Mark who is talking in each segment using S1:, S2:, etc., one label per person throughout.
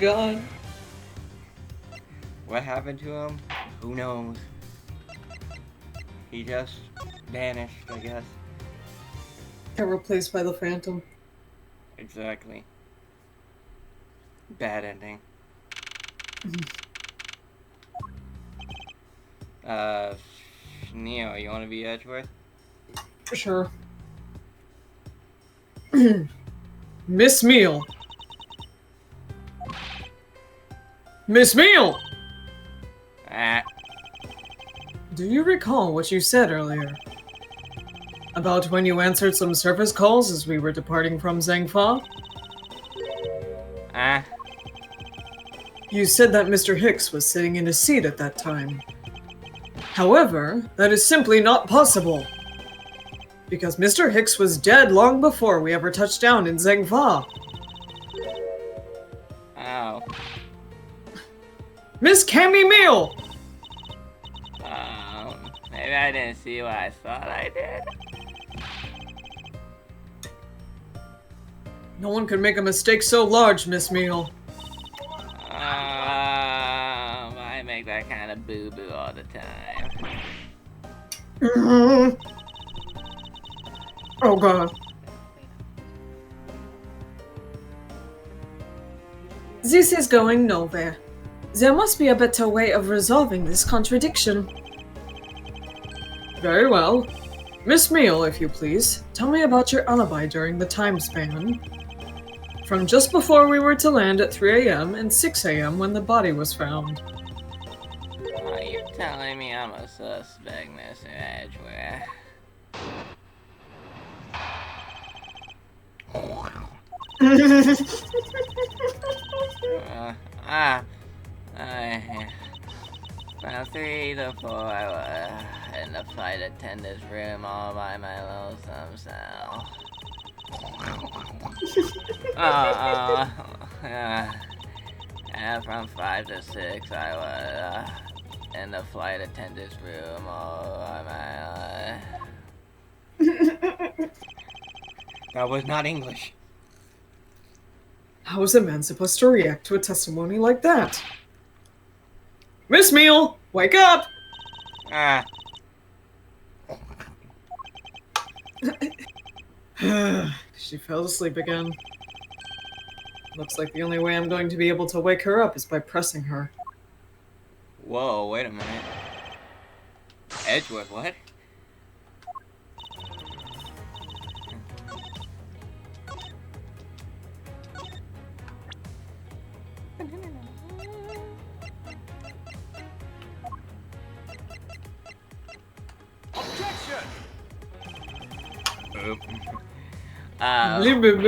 S1: god.
S2: What happened to him? Who knows? He just vanished, I guess.
S1: Got replaced by the Phantom.
S2: Exactly. Bad ending. Neo, you want to be Edgeworth?
S1: Sure. Miss Meal. Miss Meal!
S2: Ah.
S1: Do you recall what you said earlier? About when you answered some service calls as we were departing from Zhangfa?
S2: Ah.
S1: You said that Mr. Hicks was sitting in his seat at that time. However, that is simply not possible. Because Mr. Hicks was dead long before we ever touched down in Zhangfa.
S2: Ow.
S1: Miss Cammy Meal!
S2: Maybe I didn't see what I thought I did.
S1: No one could make a mistake so large, Miss Meal.
S2: I make that kind of boo-boo all the time.
S1: Oh god. This is going nowhere. There must be a better way of resolving this contradiction. Very well. Miss Meal, if you please, tell me about your alibi during the time span. From just before we were to land at 3 a.m. and 6 a.m. when the body was found.
S2: Are you telling me I'm a suspect, Mr. Edgeworth? From 3 to 4, I was in the flight attendant's room all by my lonesome self. And from 5 to 6, I was in the flight attendant's room all by my That was not English.
S1: How is a man supposed to react to a testimony like that? Miss Meal, wake up! She fell asleep again. Looks like the only way I'm going to be able to wake her up is by pressing her.
S2: Whoa, wait a minute. Edgeworth, what?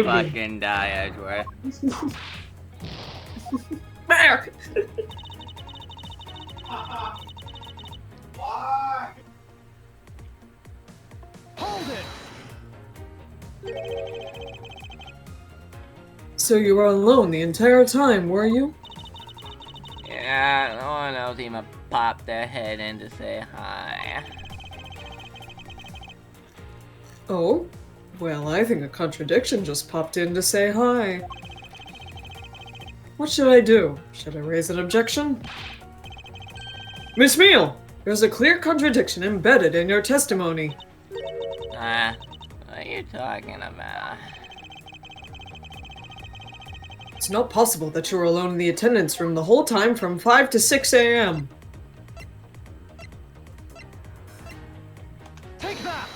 S2: Fucking die, Edgeworth.
S1: Back!
S3: Why? Hold it!
S1: So you were alone the entire time, were you?
S2: Yeah, no one else even popped their head in to say hi.
S1: Oh? Well, I think a contradiction just popped in to say hi. What should I do? Should I raise an objection? Miss Meal! There's a clear contradiction embedded in your testimony.
S2: What are you talking about?
S1: It's not possible that you were alone in the attendance room the whole time from 5 to 6 a.m.
S3: Take that!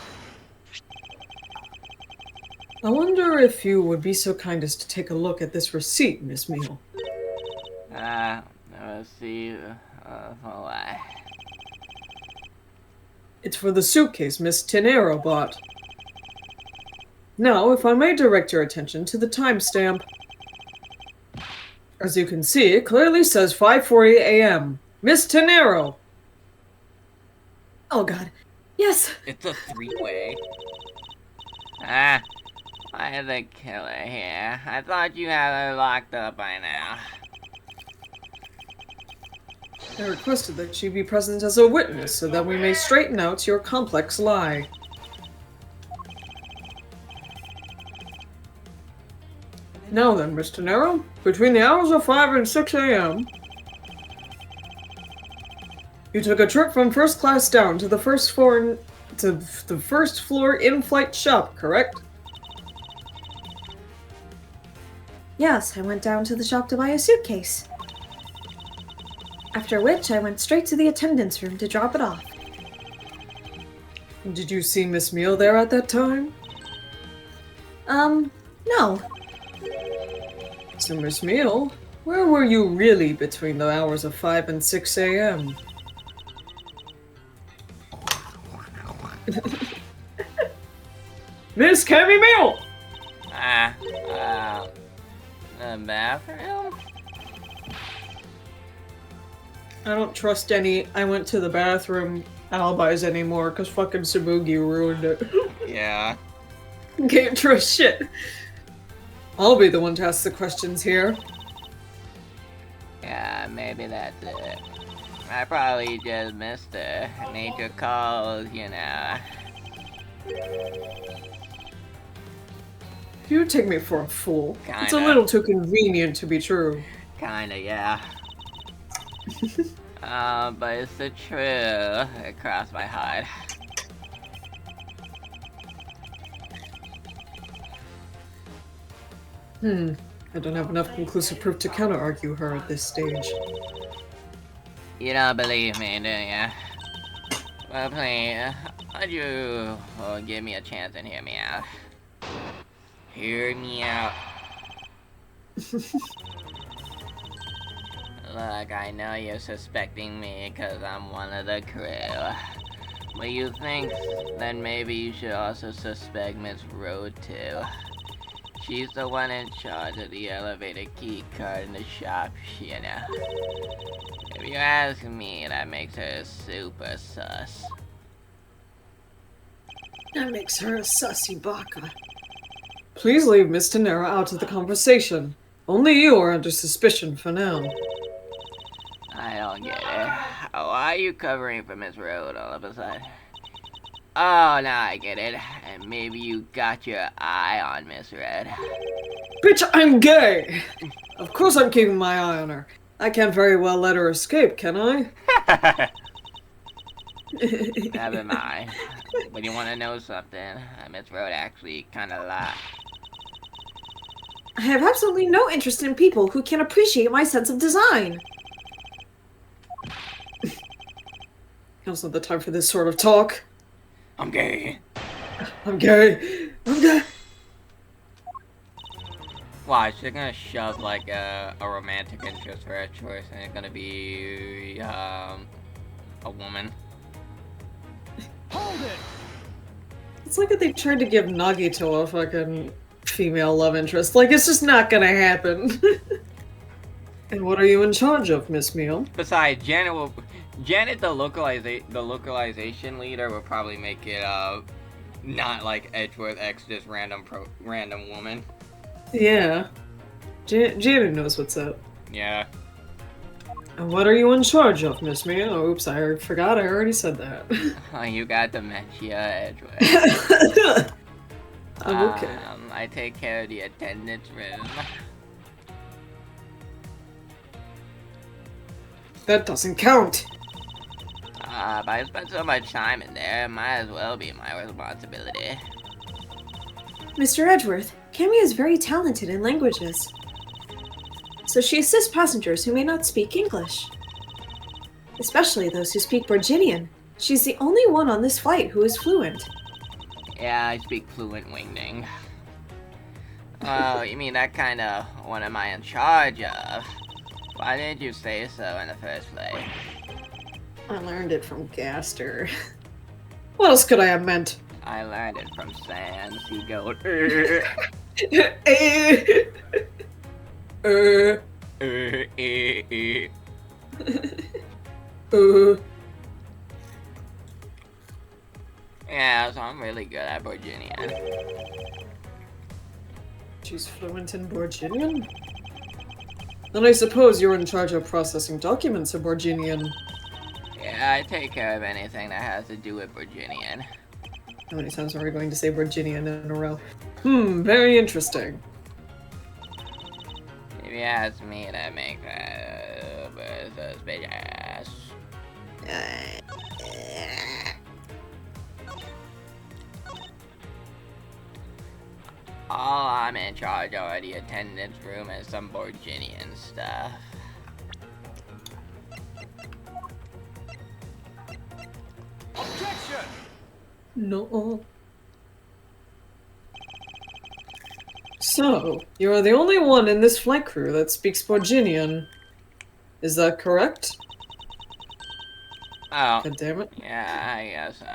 S1: I wonder if you would be so kind as to take a look at this receipt, Miss Meal.
S2: Let's see. Why?
S1: It's for the suitcase Miss Tenero bought. Now, if I may direct your attention to the timestamp. As you can see, it clearly says 5:40 a.m. Miss Tenero! Oh god. Yes!
S2: It's a three-way. Why the killer here? I thought you had her locked up by now.
S1: I requested that she be present as a witness so that we may straighten out your complex lie. Now then, Mr. Nero, between the hours of 5 and 6 a.m., you took a trip from first class down to the first floor in-flight shop, correct?
S4: Yes, I went down to the shop to buy a suitcase. After which, I went straight to the attendance room to drop it off.
S1: Did you see Miss Meal there at that time?
S4: No.
S1: So, Miss Meal, where were you really between the hours of 5 and 6 a.m.? Miss Cammy Meal!
S2: The bathroom?
S1: I don't trust any I went to the bathroom alibis anymore because fucking Sabugi ruined it.
S2: Yeah.
S1: Can't trust shit. I'll be the one to ask the questions here.
S2: Yeah, maybe that's it. I probably just missed her. Nature calls, you know.
S1: You take me for a fool. It's a
S2: Kinda.
S1: little too convenient to be true.
S2: Kinda, yeah. But it's the truth. It crossed my heart.
S1: I don't have enough conclusive proof to counter-argue her at this stage.
S2: You don't believe me, do ya? Well, please, would you give me a chance and hear me out? Hear me out. Look, I know you're suspecting me because I'm one of the crew. But you think that maybe you should also suspect Miss Road too. She's the one in charge of the elevator key card in the shop, you know. If you ask me, that makes her super sus.
S1: That makes her a sussy baka. Please leave Mr. Nero out of the conversation. Only you are under suspicion for now.
S2: I don't get it. Why are you covering for Miss Road all of a sudden? Oh, now I get it. And maybe you got your eye on Miss Red.
S1: Bitch, I'm gay! Of course I'm keeping my eye on her. I can't very well let her escape, can I?
S2: Never mind. But you want to know something? Miss Road actually kind of lied.
S4: I have absolutely no interest in people who can appreciate my sense of design.
S1: Now's not the time for this sort of talk.
S2: I'm gay.
S1: I'm gay. I'm gay.
S2: Why, she's gonna shove like a romantic interest for her choice, and it's gonna be a woman.
S3: Hold it!
S1: It's like that they tried to give Nagito a fucking female love interest. Like, it's just not gonna happen. And what are you in charge of, Miss Meal?
S2: Besides, Janet, the localization leader, will probably make it not like Edgeworth X, just random woman.
S1: Yeah. Janet knows what's up.
S2: Yeah.
S1: And what are you in charge of, Miss Meal? Oh, oops, I forgot I already said that.
S2: Oh, you got dementia, Edgeworth.
S1: I'm okay.
S2: I take care of the attendance room.
S1: That doesn't count.
S2: But I spent so much time in there, it might as well be my responsibility.
S4: Mr. Edgeworth, Cammy is very talented in languages. So she assists passengers who may not speak English. Especially those who speak Virginian. She's the only one on this flight who is fluent.
S2: Yeah, I speak fluent Wingding. Oh, you mean that kind of what am I in charge of? Why didn't you say so in the first place?
S1: I learned it from Gaster. What else could I have meant?
S2: I learned it from Sans. He goes, Yeah, so I'm really good at Virginian.
S1: She's fluent in Borginian? Then I suppose you're in charge of processing documents in Borginian.
S2: Yeah, I take care of anything that has to do with Virginian.
S1: How many times are we going to say Virginian in a row? Very interesting.
S2: She asked me to make her suspicious. All I'm in charge of are the attendance room and some Borginian stuff.
S3: Objection!
S1: No. So, you are the only one in this flight crew that speaks Borginian. Is that correct?
S2: Oh,
S1: God damn it.
S2: yeah, I guess so.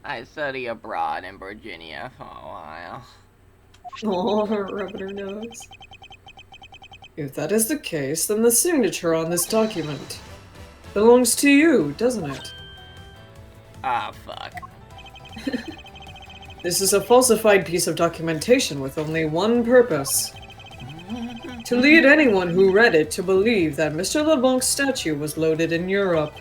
S2: I study abroad in Virginia for a while.
S1: Oh, her rubbing her nose. If that is the case, then the signature on this document belongs to you, doesn't it?
S2: Ah, fuck.
S1: This is a falsified piece of documentation with only one purpose. To lead anyone who read it to believe that Mr. LeBlanc's statue was loaded in Europe.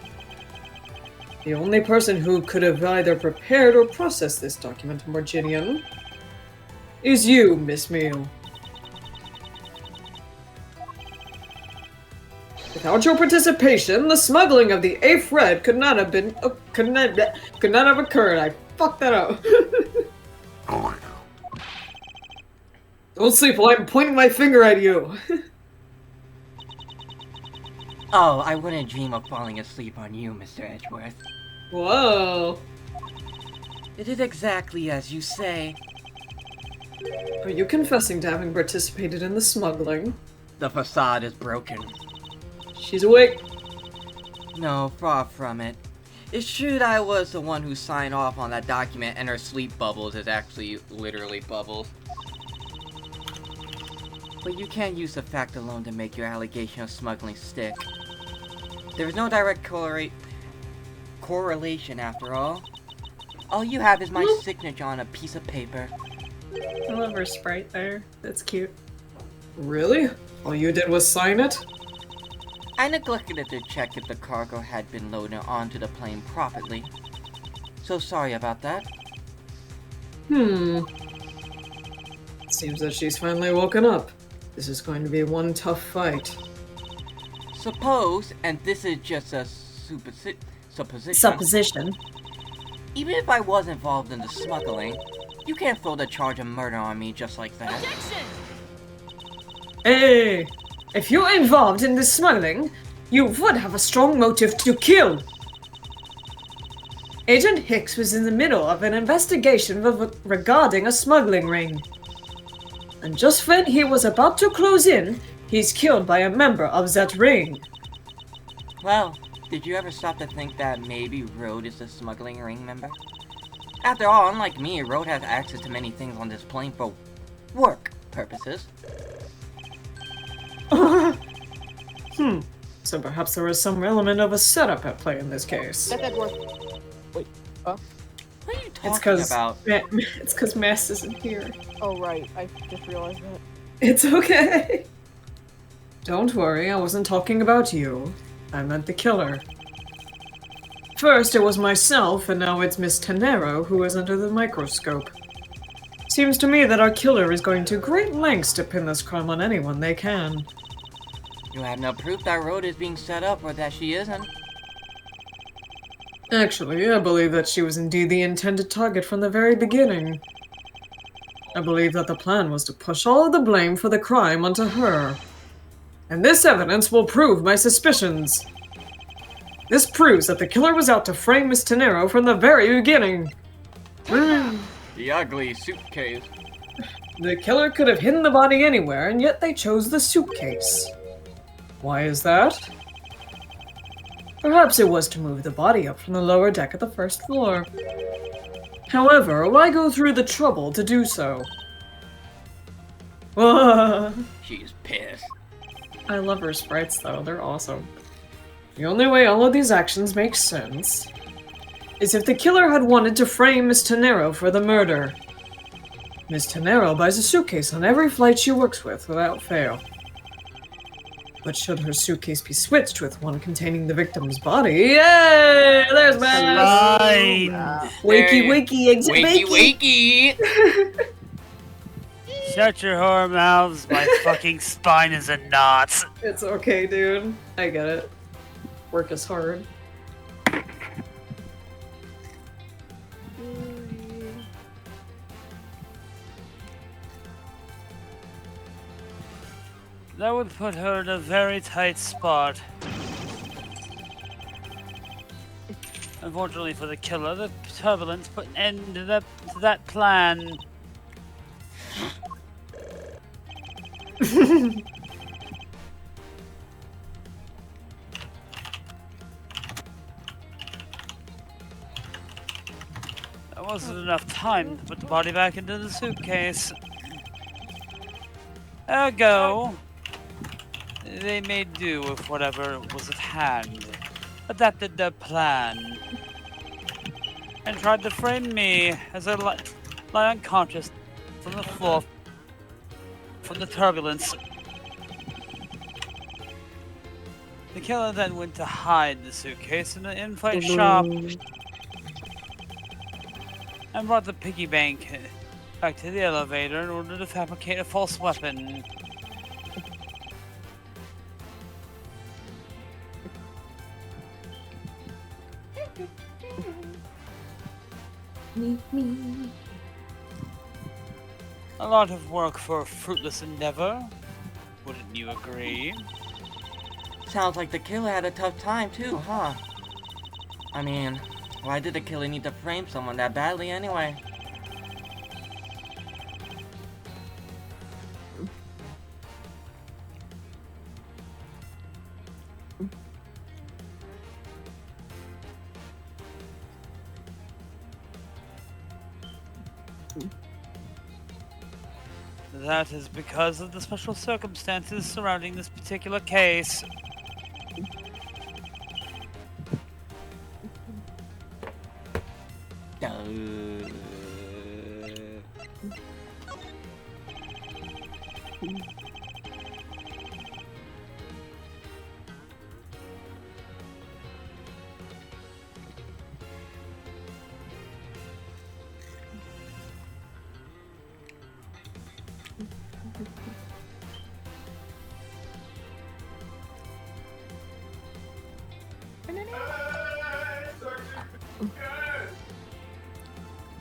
S1: The only person who could have either prepared or processed this document in Virginian is you, Miss Meal. Without your participation, the smuggling of the 8th Red could not have been could not have occurred. I fucked that up. Don't sleep while I'm pointing my finger at you.
S2: Oh, I wouldn't dream of falling asleep on you, Mr. Edgeworth.
S1: Whoa.
S2: It is exactly as you say.
S1: Are you confessing to having participated in the smuggling?
S2: The facade is broken.
S1: She's awake.
S2: No, far from it. It's true that I was the one who signed off on that document, and her sleep bubbles is actually literally bubbles. But you can't use the fact alone to make your allegation of smuggling stick. There is no direct correlation after all. All you have is my signature on a piece of paper.
S4: I love her sprite there. That's cute.
S1: Really? All you did was sign it?
S2: I neglected to check if the cargo had been loaded onto the plane properly. So sorry about that.
S1: Seems that she's finally woken up. This is going to be one tough fight.
S2: Suppose, and this is just a supposition,
S4: Supposition.
S2: even if I was involved in the smuggling, you can't throw the charge of murder on me just like that.
S3: Objection!
S1: Hey! If you're involved in this smuggling, you would have a strong motive to kill! Agent Hicks was in the middle of an investigation regarding a smuggling ring. And just when he was about to close in, he's killed by a member of that ring.
S2: Well, did you ever stop to think that maybe Rode is a smuggling ring member? After all, unlike me, Rode has access to many things on this plane for work purposes.
S1: So perhaps there was some element of a setup at play in this case.
S2: What are you
S1: It's
S2: talking about?
S1: it's because Mass isn't here.
S5: Oh, right. I just realized that.
S1: It's okay. Don't worry, I wasn't talking about you. I meant the killer. First it was myself, and now it's Miss Tenero who is under the microscope. Seems to me that our killer is going to great lengths to pin this crime on anyone they can.
S2: You have no proof that Rode is being set up or that she isn't.
S1: Actually, I believe that she was indeed the intended target from the very beginning. I believe that the plan was to push all of the blame for the crime onto her. And this evidence will prove my suspicions. This proves that the killer was out to frame Miss Tenero from the very beginning.
S2: The ugly suitcase.
S1: The killer could have hidden the body anywhere, and yet they chose the suitcase. Why is that? Perhaps it was to move the body up from the lower deck at the first floor. However, why go through the trouble to do so?
S2: She's pissed.
S1: I love her sprites though, they're awesome. The only way all of these actions make sense is if the killer had wanted to frame Miss Tenero for the murder. Miss Tenero buys a suitcase on every flight she works with without fail. But should her suitcase be switched with one containing the victim's body? Yay! There's Max!
S5: Line!
S1: Wakey, wakey, exit
S2: Wakey,
S1: wakey!
S2: wakey!
S6: Shut your whore mouths, my fucking spine is in knots.
S1: It's okay, dude. I get it. Work is hard.
S6: That would put her in a very tight spot. Unfortunately for the killer, the turbulence put an end to that plan. There wasn't enough time to put the body back into the suitcase. Ergo, they made do with whatever was at hand, adapted their plan, and tried to frame me as I lie unconscious from the floor from the turbulence. The killer then went to hide the suitcase in an in-flight shop and brought the piggy bank back to the elevator in order to fabricate a false weapon. A lot of work for a fruitless endeavor, wouldn't you agree?
S2: Sounds like the killer had a tough time too, huh? I mean, why did the killer need to frame someone that badly anyway?
S6: That is because of the special circumstances surrounding this particular case.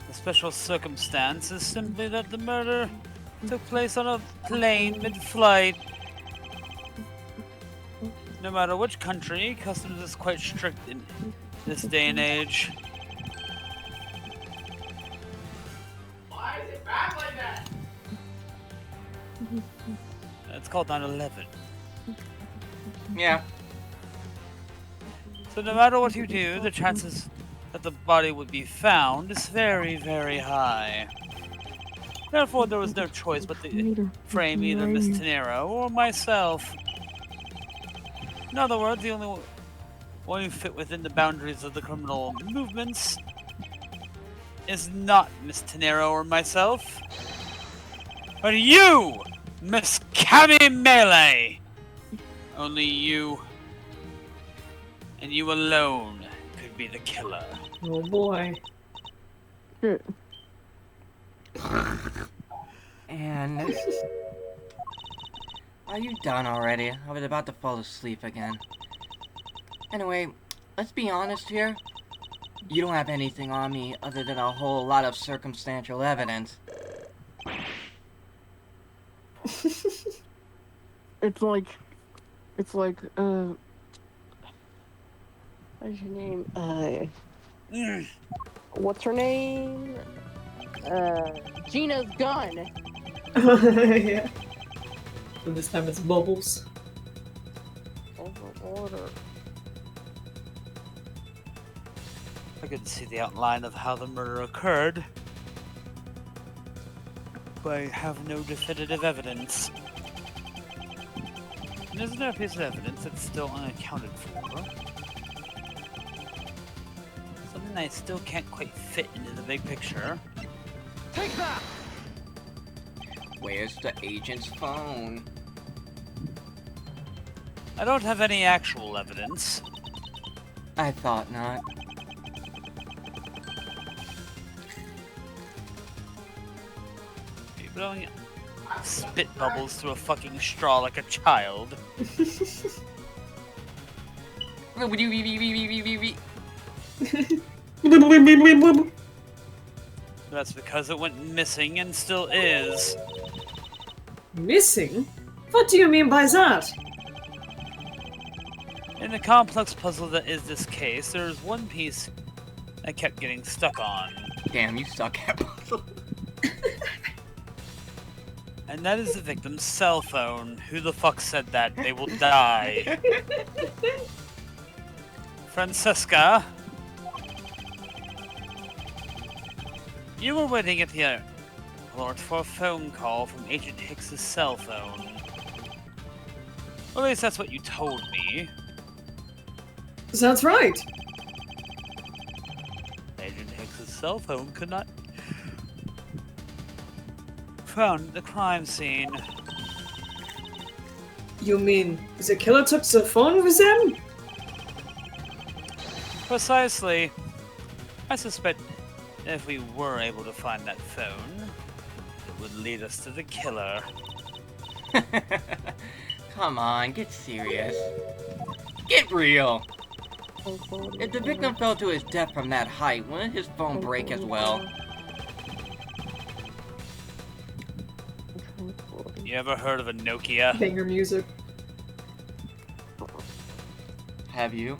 S6: The special circumstance is simply that the murder took place on a plane mid-flight. No matter which country, customs is quite strict in this day and age.
S3: Why is it back like that?
S6: It's called 9/11.
S2: Yeah.
S6: So no matter what you do, the chances that the body would be found is very, very high. Therefore, there was no choice but to frame either Miss Tenero or myself. In other words, the only one who fit within the boundaries of the criminal movements is not Miss Tenero or myself, but you, Miss Cammy Melee! Only you, and you alone, could be the killer.
S1: Oh boy.
S2: And are you done already? I was about to fall asleep again. Anyway, let's be honest here. You don't have anything on me other than a whole lot of circumstantial evidence.
S5: It's like, what's your name? What's her name? Gina's gun.
S1: Yeah. And this time it's bubbles.
S5: Over order.
S6: I could see the outline of how the murder occurred, but I have no definitive evidence. And there's another piece of evidence that's still unaccounted for. Something I still can't quite fit into the big picture.
S3: Take that!
S2: Where's the agent's phone?
S6: I don't have any actual evidence.
S2: I thought not.
S6: But spit bubbles through a fucking straw like a child. That's because it went missing and still is.
S1: Missing? What do you mean by that?
S6: In the complex puzzle that is this case, there is one piece I kept getting stuck on.
S2: Damn, you suck at puzzle.
S6: And that is the victim's cell phone. Who the fuck said that? They will die. Francesca? You were waiting at the airport for a phone call from Agent Hicks's cell phone. Or at least that's what you told me.
S1: That's right.
S6: Agent Hicks's cell phone could not found the crime scene.
S1: You mean the killer took the phone with him?
S6: Precisely. I suspect if we were able to find that phone, it would lead us to the killer.
S2: Come on, get serious. Get real. If the victim fell to his death from that height, wouldn't his phone break as well?
S6: You ever heard of a Nokia?
S1: Banger music.
S2: Have you?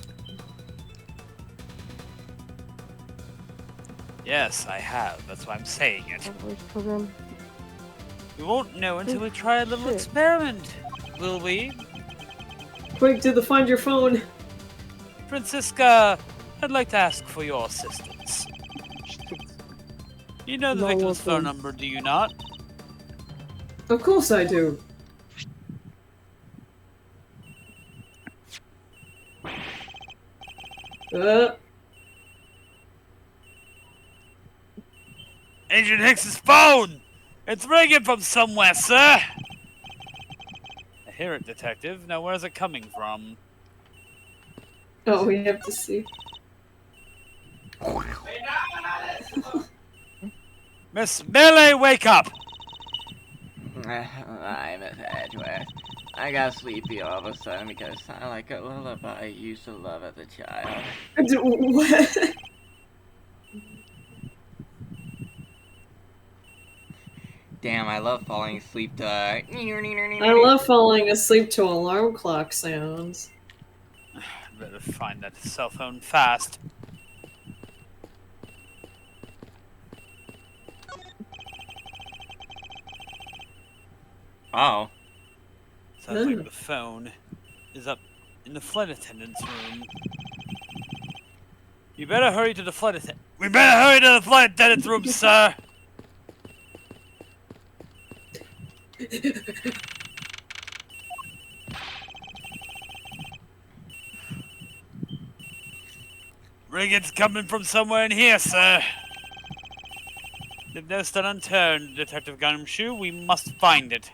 S6: Yes, I have. That's why I'm saying it.
S5: Voice program.
S6: We won't know until we try a little experiment, will we?
S1: Quick, do the find your phone.
S6: Francisca, I'd like to ask for your assistance. You know the
S5: No,
S6: victim's phone
S5: welcome.
S6: number, do you not?
S1: Of course I do.
S6: Agent Hicks's phone! It's ringing from somewhere, sir! I hear it, Detective. Now where's it coming from?
S1: Oh, we have to see.
S6: Miss Melee, wake up!
S2: I'm Miss Edgeworth. I got sleepy all of a sudden because I sound like a lullaby I used to love as a child.
S1: What?
S2: Damn, I love falling asleep to...
S1: I love falling asleep to alarm clock sounds.
S6: Better find that cell phone fast.
S2: Oh.
S6: Sounds like the phone is up in the flight attendant's room. You better hurry to the flight attendant. We better hurry to the flight attendant's room, sir! Ringing's coming from somewhere in here, sir. If no stone unturned, Detective Gumshoe, we must find it.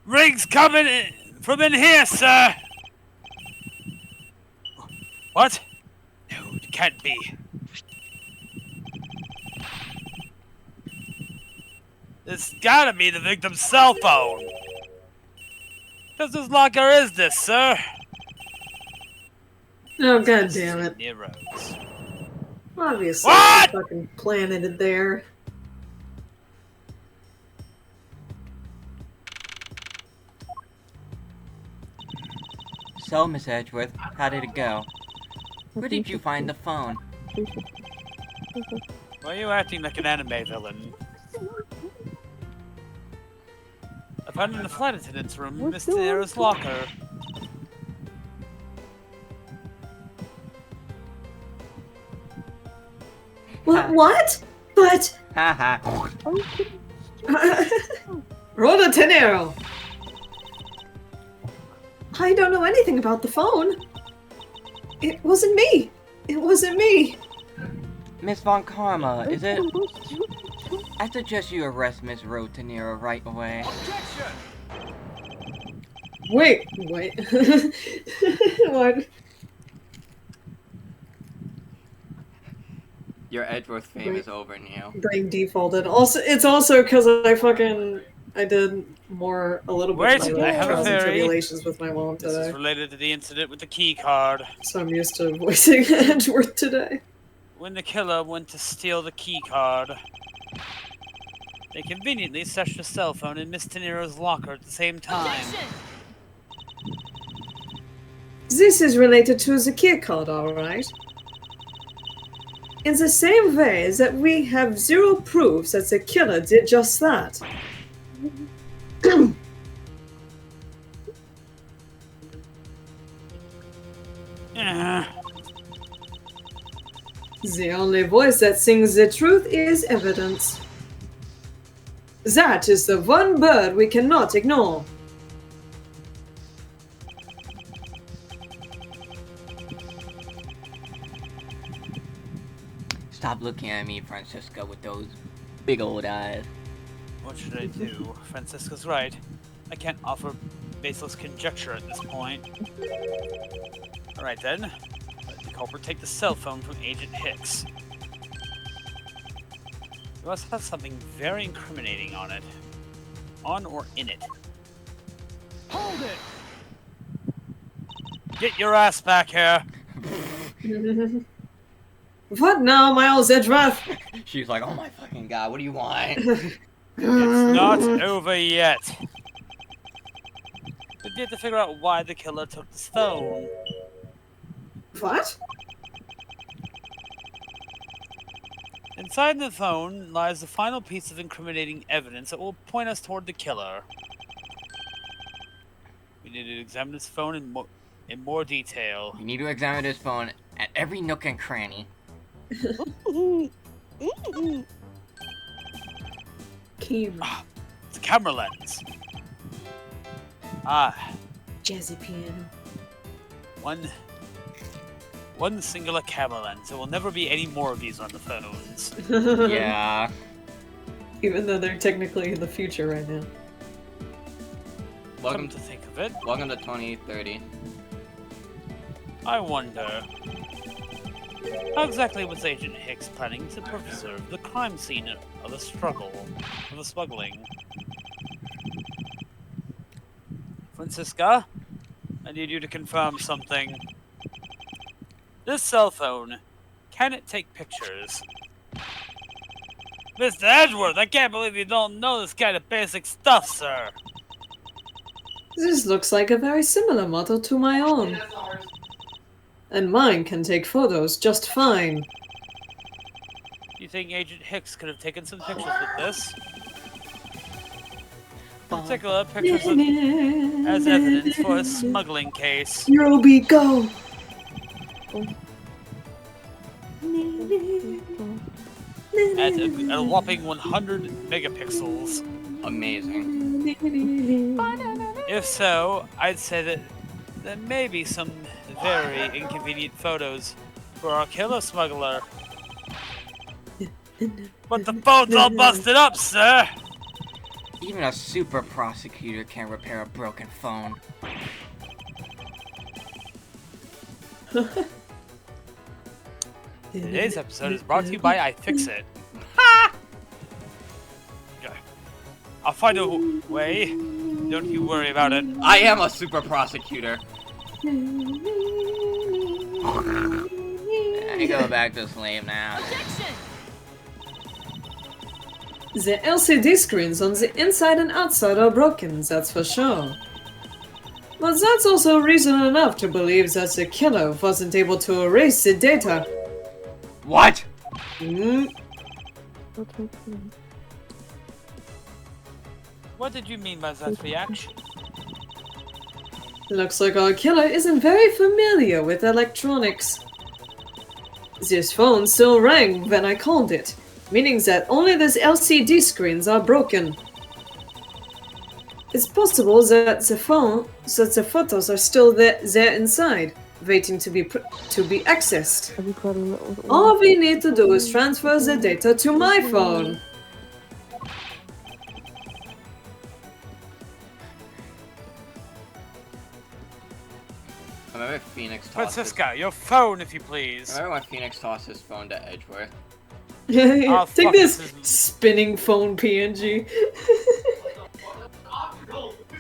S6: Ring's coming from in here, sir! What? No, it can't be. This gotta be the victim's cell phone. Whose locker is this, sir?
S1: Oh, god damn it.
S6: Nero's.
S1: Obviously,
S6: What?
S1: I fucking planted it there.
S2: So, Miss Edgeworth, how did it go? Where did you find the phone?
S6: Why are you acting like an anime villain? I found it in the flight attendant's room,
S5: What's
S6: Mr. Nero's locker.
S4: What? But
S2: Haha.
S1: Roda Tenero!
S4: I don't know anything about the phone. It wasn't me. It wasn't me.
S2: Miss Von Karma, is it? I suggest you arrest Miss Rotanero right away.
S1: Wait. What?
S2: Your Edgeworth fame is over now.
S1: Brain defaulted. Also, it's also because I did a little bit
S6: Wait,
S1: more
S6: I
S1: like
S6: have a
S1: trials and
S6: theory.
S1: tribulations with my mom
S6: This is
S1: today.
S6: related to the incident with the key card.
S1: So I'm used to voicing Edgeworth today.
S6: When the killer went to steal the key card, they conveniently stashed a cell phone in Miss Tenero's locker at the same time.
S1: This is related to the key card, alright? In the same way that we have zero proof that the killer did just that. The only voice that sings the truth is evidence. That is the one bird we cannot ignore.
S2: Stop looking at me, Francisco, with those big old eyes.
S6: What should I do? Francisca's right. I can't offer baseless conjecture at this point. Alright then. Let the culprit take the cell phone from Agent Hicks. It must have something very incriminating on it. On or in it. Hold it! Get your ass back here!
S1: What now, Miles Edgeworth?
S2: She's like, oh my fucking god, what do you want?
S6: It's not over yet. We need to figure out why the killer took this phone.
S1: What?
S6: Inside the phone lies the final piece of incriminating evidence that will point us toward the killer. We need to examine this phone in more detail.
S2: You need to examine this phone at every nook and cranny.
S1: Camera.
S6: It's a camera lens. Ah,
S1: Jazzy piano.
S6: one singular camera lens. There will never be any more of these on the phones.
S2: Yeah.
S1: Even though they're technically in the future right now.
S6: Come to think of it,
S2: Welcome to 2030.
S6: I wonder, how exactly was Agent Hicks planning to preserve the crime scene of the smuggling? Francisca, I need you to confirm something. This cell phone, can it take pictures? Mr. Edgeworth, I can't believe you don't know this kind of basic stuff, sir.
S1: This looks like a very similar model to my own.
S3: That's ours.
S1: And mine can take photos just fine.
S6: Do you think Agent Hicks could have taken some pictures with this? Particular pictures as evidence for a smuggling case.
S1: Yobi, go!
S6: At a whopping 100 megapixels.
S2: Amazing.
S6: If so, I'd say that there may be some very inconvenient photos for our killer smuggler. But the phone's all busted up, sir!
S2: Even a super prosecutor can repair a broken phone.
S6: Today's episode is brought to you by iFixit. Yeah. I'll find a way. Don't you worry about it.
S2: I am a super prosecutor. I go back to sleep now.
S1: The LCD screens on the inside and outside are broken, that's for sure. But that's also reason enough to believe that the killer wasn't able to erase the data.
S2: What?
S6: What did you mean by that reaction?
S1: Looks like our killer isn't very familiar with electronics. This phone still rang when I called it, meaning that only these LCD screens are broken. It's possible that the photos are still there inside, waiting to be accessed. All we need to do is transfer the data to my phone.
S2: Remember Phoenix tossed
S6: Francisca, your phone, if you please.
S2: Remember when Phoenix tossed his phone to Edgeworth?
S6: Oh,
S1: Take
S6: fuck,
S1: this
S6: this is-
S1: spinning phone PNG.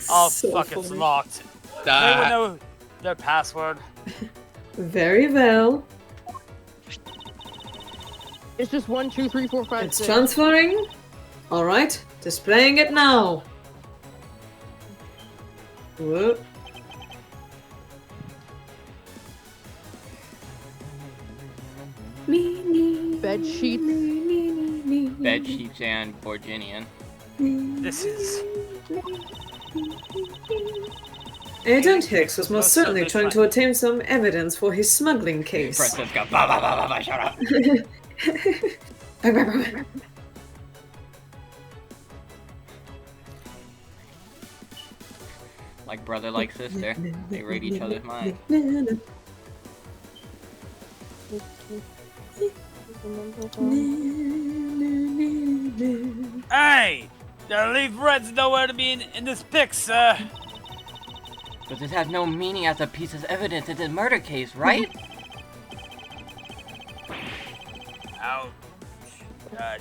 S6: Oh
S1: So
S6: fuck, it's
S1: funny.
S6: locked. They would know their password.
S1: Very well.
S5: It's just 1, 2, 3, 4, 5,
S1: It's
S5: 6.
S1: transferring. Alright, displaying it now. Whoop.
S5: Bed sheets.
S2: Bed sheets and Borginian.
S6: This is
S1: Agent Hicks was most certainly trying to obtain some evidence for his smuggling case.
S2: Francisco, blah, blah, blah, blah, blah, shut up. Like brother, like sister. They read each other's minds.
S6: Hey! There leave Red's nowhere to be in this pic, sir.
S2: But this has no meaning as a piece of evidence in the murder case, right?
S6: Ouch.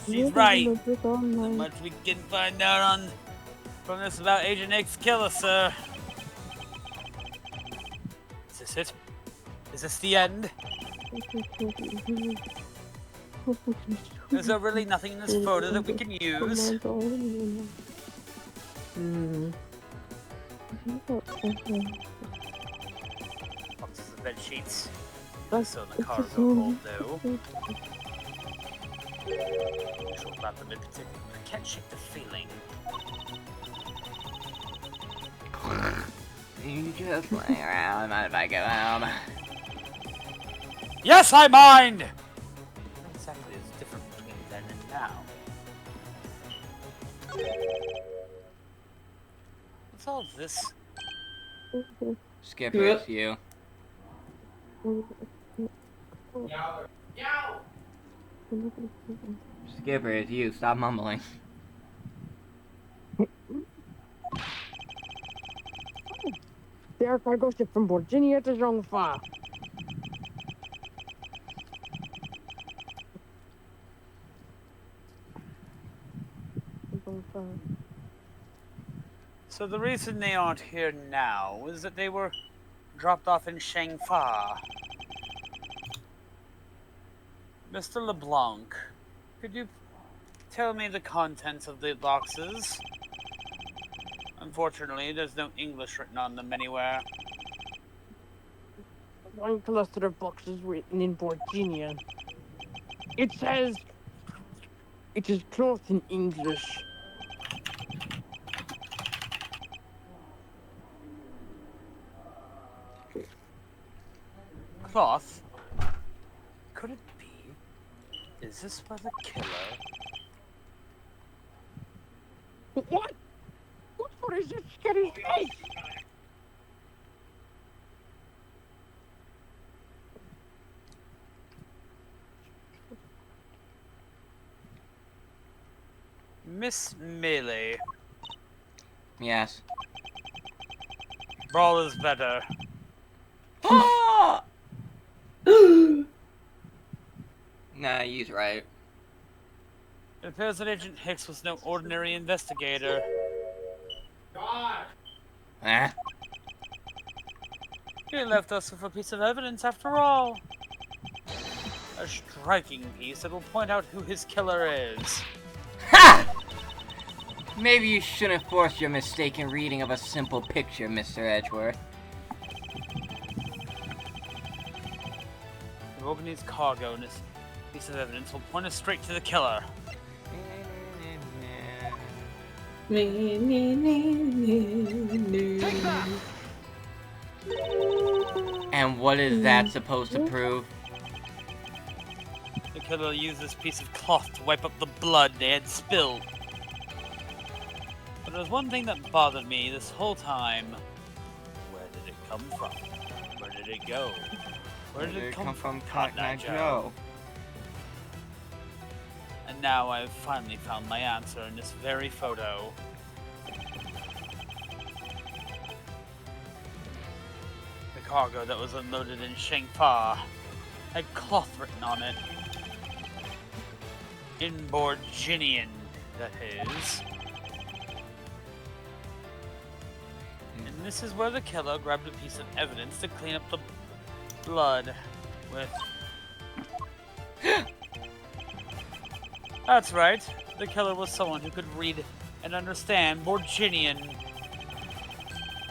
S6: She's right. Not much we can find out from this about Agent X killer, sir. Is this it? Is this the end? Is there really nothing in this photo that we can use? Boxes of bed sheets. So the cargo hold though. Sure about them in particular. I can't shake the feeling.
S2: You just playing around, mind if I go home?
S6: Yes, I mind! What exactly is different between then and now? What's all this?
S2: Skipper, it's you. Skipper, it's you. Stop mumbling.
S5: Their cargo ship from Virginia to Zhongfa.
S6: So the reason they aren't here now is that they were dropped off in Shangfa. Mr. LeBlanc, could you tell me the contents of the boxes? Unfortunately, there's no English written on them anywhere.
S5: One cluster of boxes written in Virginia. It says it is cloth in English.
S6: Cloth? Could it be? Is this for the killer?
S5: What? What is this scary face?
S6: Miss Melee.
S2: Yes.
S6: Brawl is better.
S2: Ah! Nah, he's right.
S6: It appears that Agent Hicks was no ordinary investigator.
S3: God!
S2: Eh?
S6: He left us with a piece of evidence after all. A striking piece that will point out who his killer is.
S2: Ha! Maybe you shouldn't force your mistaken reading of a simple picture, Mr. Edgeworth.
S6: The Vulcanese cargo and this piece of evidence will point us straight to the killer.
S2: And what is that supposed to prove?
S6: The killer used this piece of cloth to wipe up the blood they had spilled. But there's one thing that bothered me this whole time. Where did it come from? Where did it go? Where did it come from, Cotton Eye Joe? And now I've finally found my answer in this very photo. The cargo that was unloaded in Shangfa had cloth written on it. In Borginian, that is. And this is where the killer grabbed a piece of evidence to clean up the blood with. That's right. The killer was someone who could read and understand Borginian.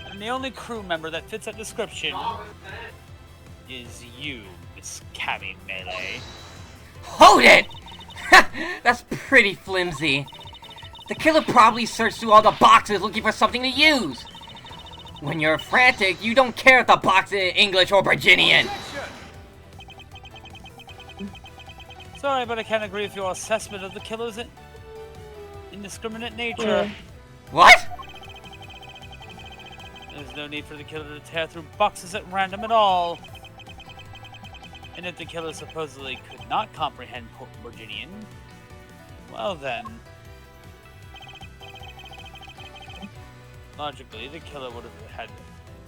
S6: And the only crew member that fits that description is you, Miss Cammy Melee.
S2: Hold it! That's pretty flimsy. The killer probably searched through all the boxes looking for something to use. When you're frantic, you don't care if the box is English or Virginian.
S6: Sorry, but I can't agree with your assessment of the killer's indiscriminate nature.
S2: What?
S6: There's no need for the killer to tear through boxes at random at all. And if the killer supposedly could not comprehend Virginian, well then. Logically, the killer would have had to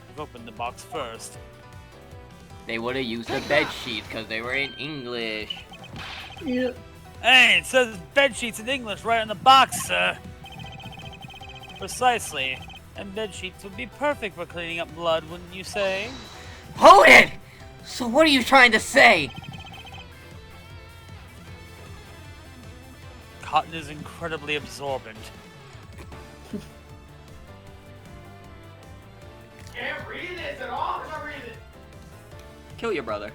S6: have opened the box first.
S2: They would have used the bed sheets because they were in English.
S1: Yeah.
S6: Hey, it says bed sheets in English right on the box, sir. Precisely. And bed sheets would be perfect for cleaning up blood, wouldn't you say?
S2: Hold it! So what are you trying to say?
S6: Cotton is incredibly absorbent.
S3: Can't read this at all. I'm not reading it.
S2: Kill your brother.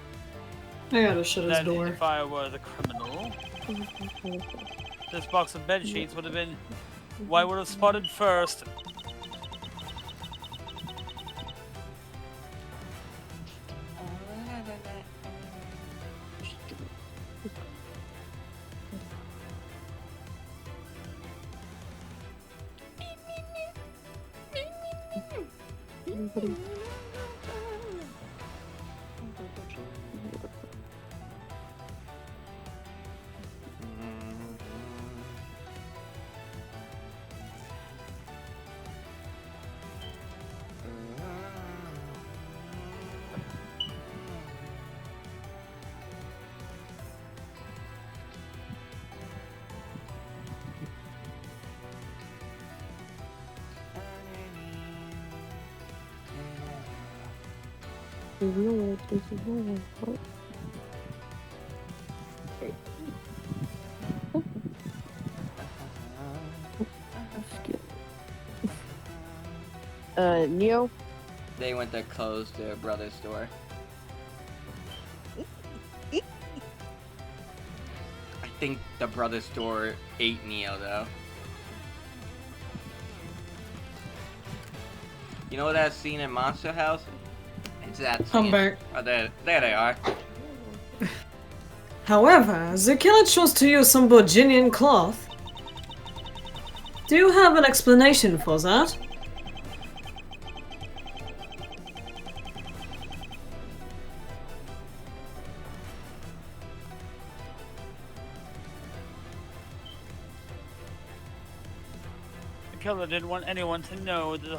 S1: I gotta shut his
S6: Then
S1: door.
S6: if I were the criminal, this box of bed sheets would have been why I would have spotted first.
S5: Neo?
S2: They went to close their brother's store. I think the brother's store ate Neo though. You know that scene in Monster House? It's that scene.
S1: I'm back.
S2: Oh, there they are.
S1: However, the killer chose to use some Virginian cloth. Do you have an explanation for that?
S6: The killer didn't want anyone to know that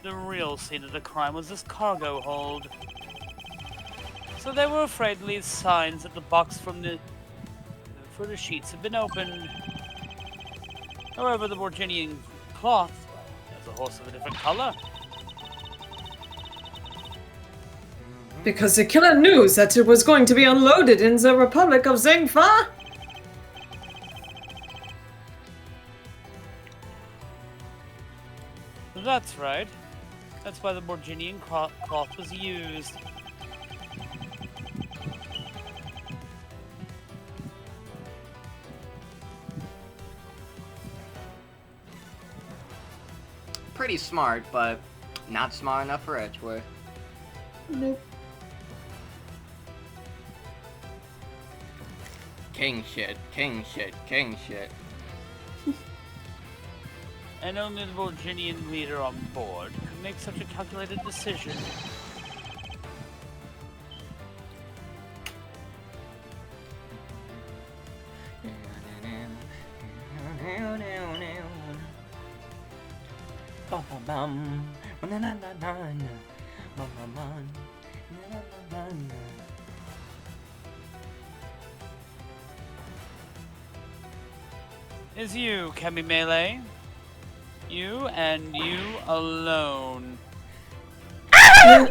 S6: the real scene of the crime was this cargo hold. So they were afraid to leave signs that the box for the sheets had been opened. However, the Virginian cloth has a horse of a different color.
S1: Because the killer knew that it was going to be unloaded in the Republic of Zengfa?
S6: That's right. That's why the Borginian cloth was used.
S2: Pretty smart, but not smart enough for Edgeworth.
S1: Nope.
S2: King shit, king shit, king shit.
S6: And only the Virginian leader on board could make such a calculated decision. is you, Cammy Melee. You and you alone.
S4: Oh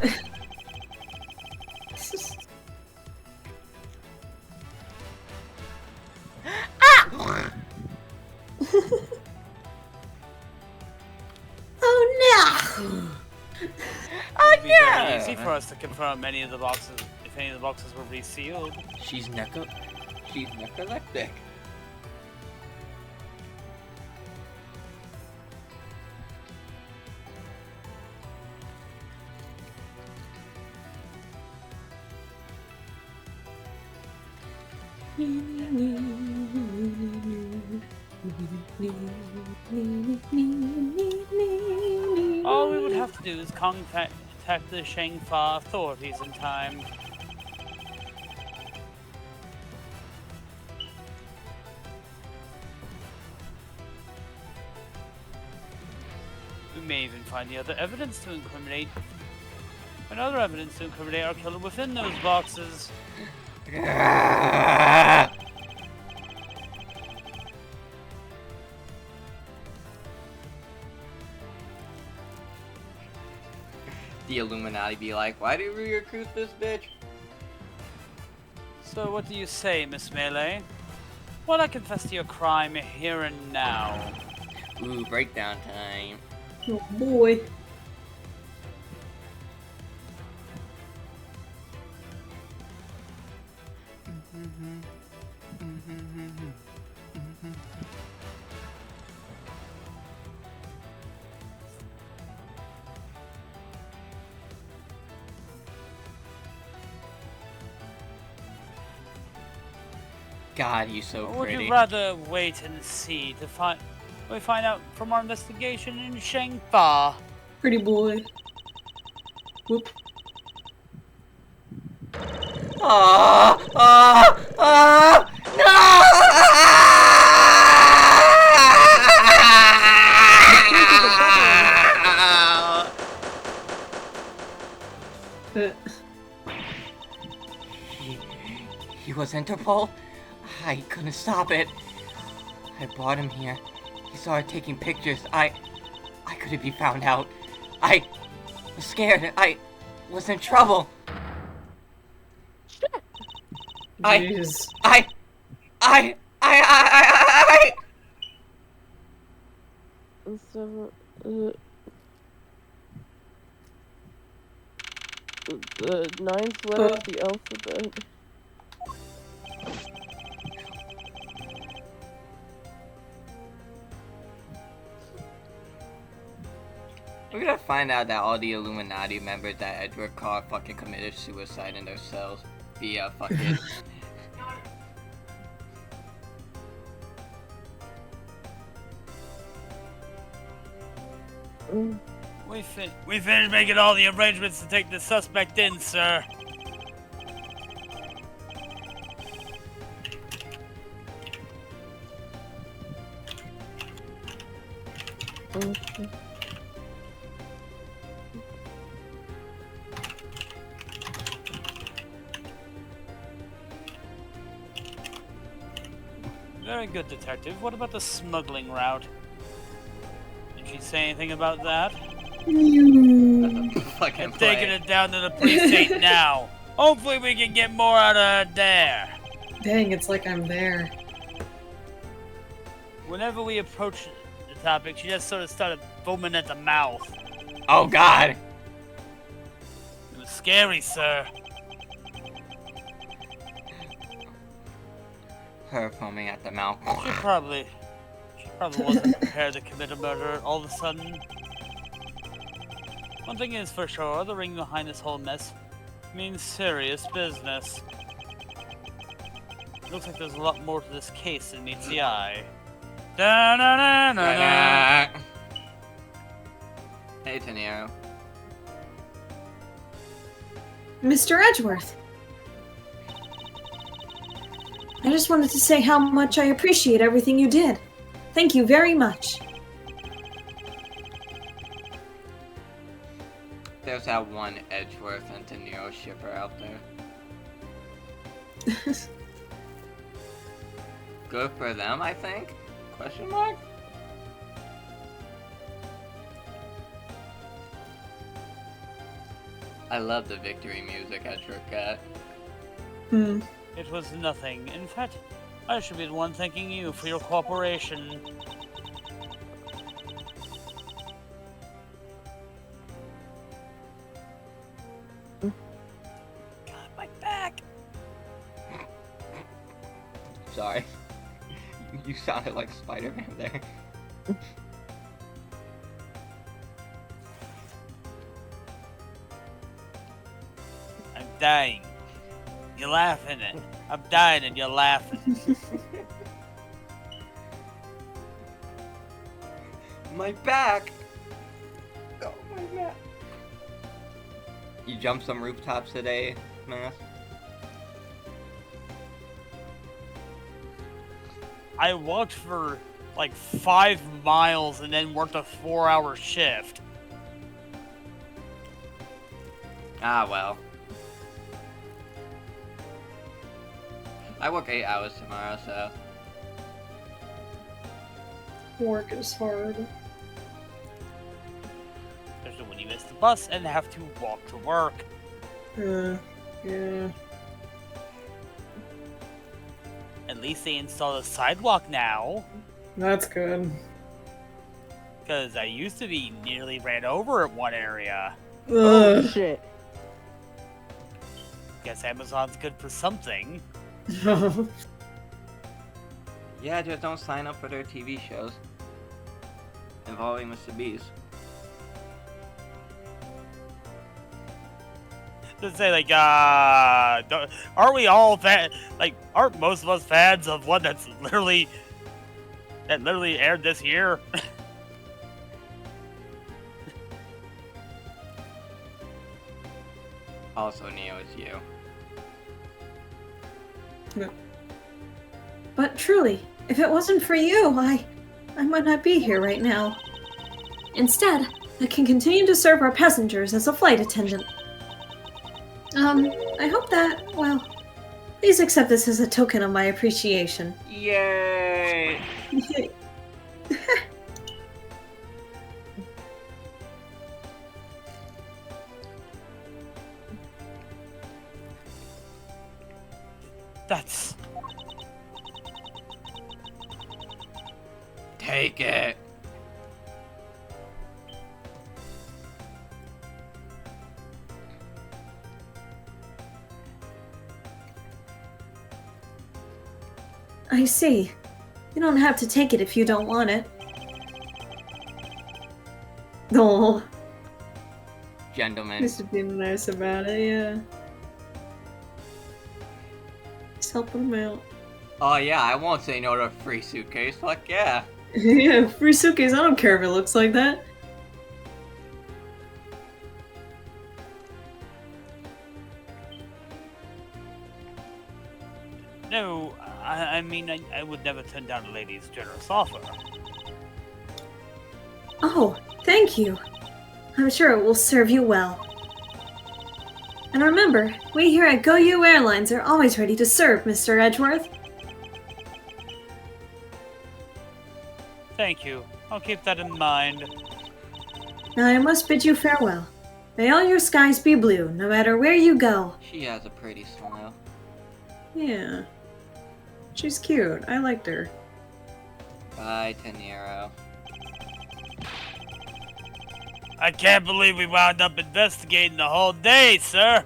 S4: no!
S2: Oh
S6: It'd be very
S2: yeah!
S6: easy for us to confirm any of the boxes, if any of the boxes were resealed.
S2: She's necroleptic.
S6: All we would have to do is contact the Shangfa authorities in time. We may even find the other evidence to incriminate. Another evidence to incriminate our killer within those boxes.
S2: The Illuminati be like, why did we recruit this bitch?
S6: So what do you say, Miss Melee? Well, I confess to your crime here and now.
S2: Ooh, breakdown time.
S4: Oh boy.
S2: God, you so
S6: Or would
S2: pretty.
S6: you rather wait and see to find out from our investigation in Shangfa?
S4: Pretty boy. Whoop.
S2: No! He was Interpol? I couldn't stop it. I brought him here. He started taking pictures. I couldn't be found out. I was scared. I was in trouble.
S1: Jeez.
S5: The ninth letter of the alphabet.
S2: We're gonna find out that all the Illuminati members that Edward Carr fucking committed suicide in their cells via fucking...
S6: We finished making all the arrangements to take the suspect in, sir.
S5: Okay.
S6: Very good, detective. What about the smuggling route? Did she say anything about that?
S2: fucking
S6: I'm taking
S2: play.
S6: it down to the precinct now. Hopefully we can get more out of her there.
S1: Dang, it's like I'm there.
S6: Whenever we approach the topic, she just sort of started foaming at the mouth.
S2: Oh god!
S6: It was scary, sir.
S2: Her foaming at the mouth.
S6: She probably wasn't prepared to commit a murder all of a sudden. One thing is for sure, the ring behind this whole mess means serious business. Looks like there's a lot more to this case than meets the eye. Da-na-na-na-na.
S2: Hey, Tenero.
S4: Mr. Edgeworth. I just wanted to say how much I appreciate everything you did. Thank you very much.
S2: There's that one Edgeworth and Tenero shipper out there. Good for them, I think. Question mark? I love the victory music at Shortcut.
S1: Hmm.
S6: It was nothing. In fact, I should be the one thanking you for your cooperation. God, my back!
S2: Sorry. You sounded like Spider-Man there.
S6: I'm dying. You're laughing at it. I'm dying and you're laughing.
S2: My back! Oh, my back. You jumped some rooftops today, Mass?
S6: I walked for like 5 miles and then worked a 4-hour shift.
S2: Ah, well. I work 8 hours tomorrow, so...
S1: Work is hard.
S6: Especially when you miss the bus and have to walk to work.
S1: Yeah.
S6: At least they installed a sidewalk now.
S1: That's good.
S6: Because I used to be nearly ran over at one area.
S5: Oh
S1: Ugh.
S5: shit.
S6: Guess Amazon's good for something.
S2: Yeah, just don't sign up for their TV shows involving Mr. Beast.
S6: Just say like, aren't we all aren't most of us fans of one that literally aired this year?
S2: Also, Neo is you.
S4: But truly, if it wasn't for you, I might not be here right now. Instead, I can continue to serve our passengers as a flight attendant. I hope that, well, please accept this as a token of my appreciation.
S2: Yay!
S6: That's...
S2: Take it!
S4: I see. You don't have to take it if you don't want it. Oh,
S2: Gentlemen.
S1: He's being nice about it, yeah. He's helping him out.
S2: Oh yeah, I won't say no to a free suitcase. Fuck yeah.
S1: Yeah, free suitcase. I don't care if it looks like that.
S6: No, I mean, I would never turn down a lady's generous offer.
S4: oh, thank you. I'm sure it will serve you well. And remember, we here at GoU Airlines are always ready to serve, Mr. Edgeworth.
S6: Thank you. I'll keep that in mind.
S4: Now I must bid you farewell. May all your skies be blue, no matter where you go.
S2: She has a pretty smile.
S1: Yeah. She's cute. I liked her.
S2: Bye, Tenero.
S6: I can't believe we wound up investigating the whole day, sir.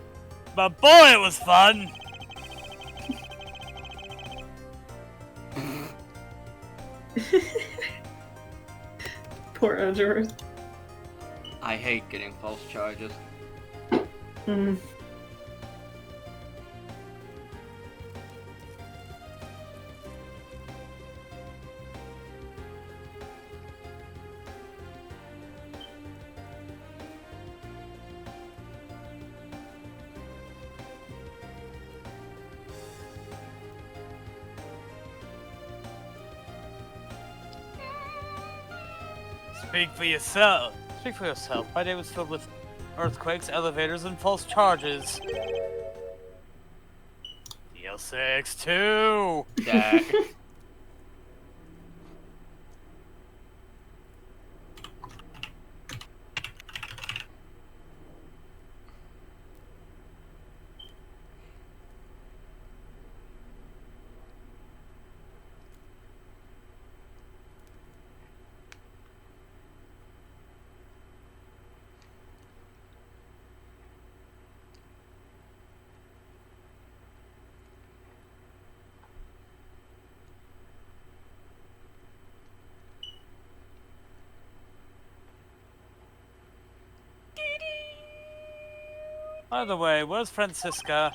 S6: But boy, it was fun.
S1: Poor Edgeworth.
S2: I hate getting false charges.
S1: Mm.
S6: Speak for yourself. Speak for yourself. My day was filled with earthquakes, elevators, and false charges. DL6 2.
S2: That.
S6: By the way, where's Francisca?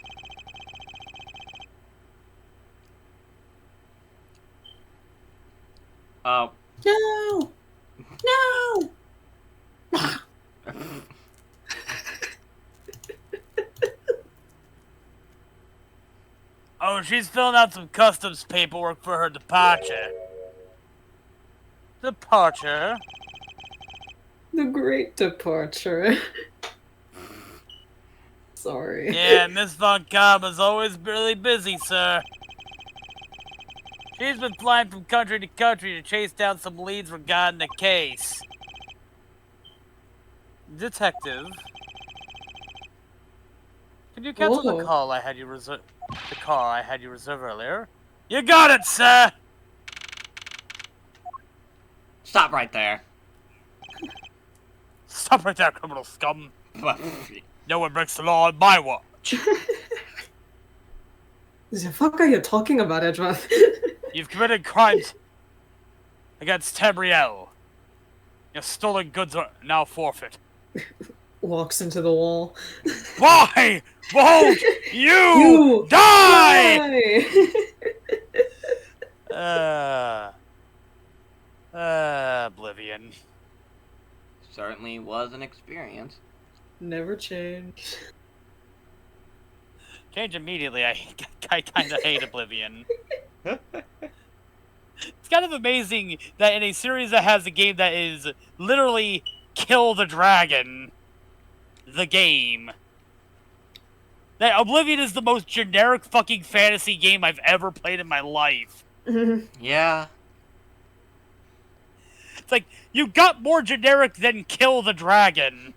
S2: Oh.
S4: No! No!
S6: Oh, she's filling out some customs paperwork for her departure. Departure?
S1: The great departure. Sorry.
S6: Yeah, Miss Von Karma's always really busy, sir. She's been flying from country to country to chase down some leads regarding the case. Detective, can you cancel
S1: Whoa.
S6: the call I had you reserve? The call I had you reserve earlier. You got it, sir.
S2: Stop right there.
S6: Stop right there, criminal scum. No one breaks the law on my watch.
S1: The fuck are you talking about, Edgeworth?
S6: You've committed crimes against Tabrielle. Your stolen goods are now forfeit.
S1: Walks into the wall.
S6: Why won't you die? Oblivion.
S2: Certainly was an experience.
S1: Never change.
S6: Change immediately. I kind of hate Oblivion. It's kind of amazing that in a series that has a game that is literally Kill the Dragon, the game, that Oblivion is the most generic fucking fantasy game I've ever played in my life.
S2: Yeah.
S6: It's like, you got more generic than Kill the Dragon.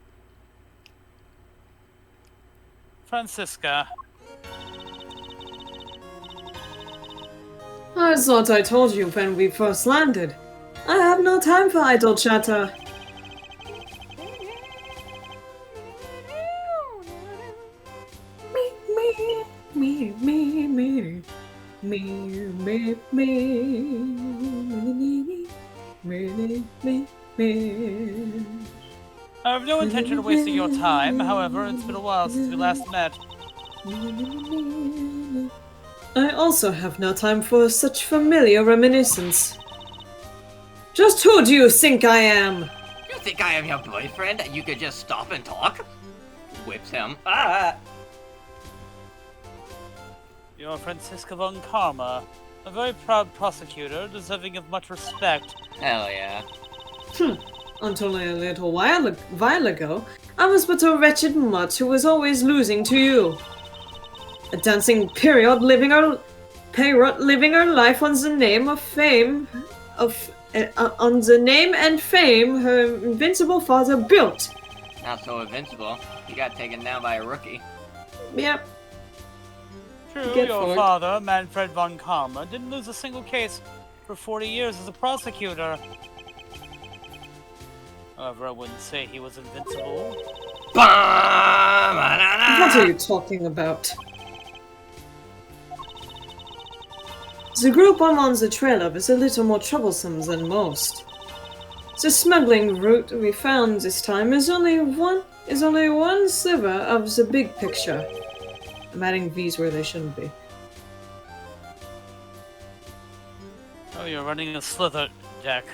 S6: Francisca.
S1: I thought I told you when we first landed. I have no time for idle chatter. Me, me, me, me, me, me.
S6: I have no intention of wasting your time, however, it's been a while since we last met.
S1: I also have no time for such familiar reminiscence. Just who do you think I am?
S2: You think I am your boyfriend? You could just stop and talk? Whips him. Ah!
S6: You're Francisca Von Karma, a very proud prosecutor, deserving of much respect.
S2: Hell yeah.
S1: Until a little while ago, I was but a wretched mutt who was always losing to you. A dancing period living our life on the name of fame on the name and fame her invincible father built.
S2: Not so invincible. He got taken down by a rookie.
S1: Yep.
S6: True,
S1: Get
S6: your
S1: fucked.
S6: father, Manfred Von Karma, didn't lose a single case for 40 years as a prosecutor. However, I wouldn't say he was invincible.
S1: What are you talking about? The group I'm on the trail of is a little more troublesome than most. The smuggling route we found this time is only one sliver of the big picture. I'm adding V's where they shouldn't be.
S6: Oh, you're running a slither deck.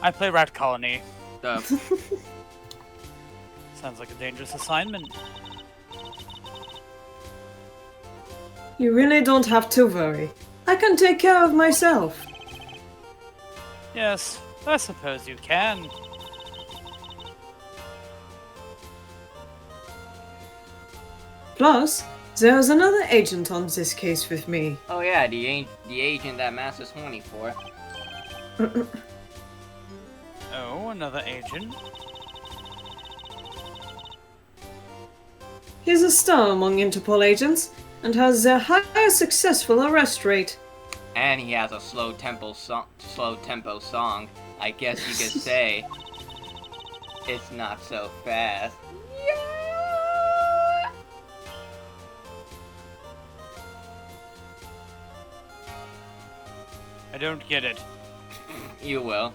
S6: I play Rat Colony. Sounds like a dangerous assignment.
S1: You really don't have to worry. I can take care of myself.
S6: Yes, I suppose you can.
S1: Plus, there's another agent on this case with me.
S2: Oh yeah, the agent that Mass is horny for.
S6: Oh, another agent?
S1: He's a star among Interpol agents, and has the highest successful arrest rate.
S2: And he has a slow tempo song. I guess you could say it's not so fast.
S6: I don't get it.
S2: You will.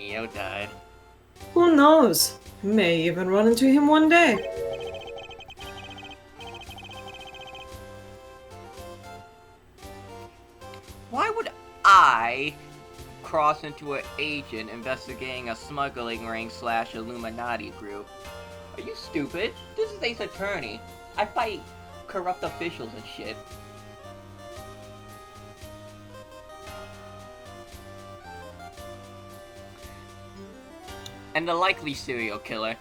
S2: Neo died.
S1: Who knows? May even run into him one day.
S2: Why would I cross into an agent investigating a smuggling ring / Illuminati group? Are you stupid? This is Ace Attorney. I fight corrupt officials and shit. And the likely serial killer.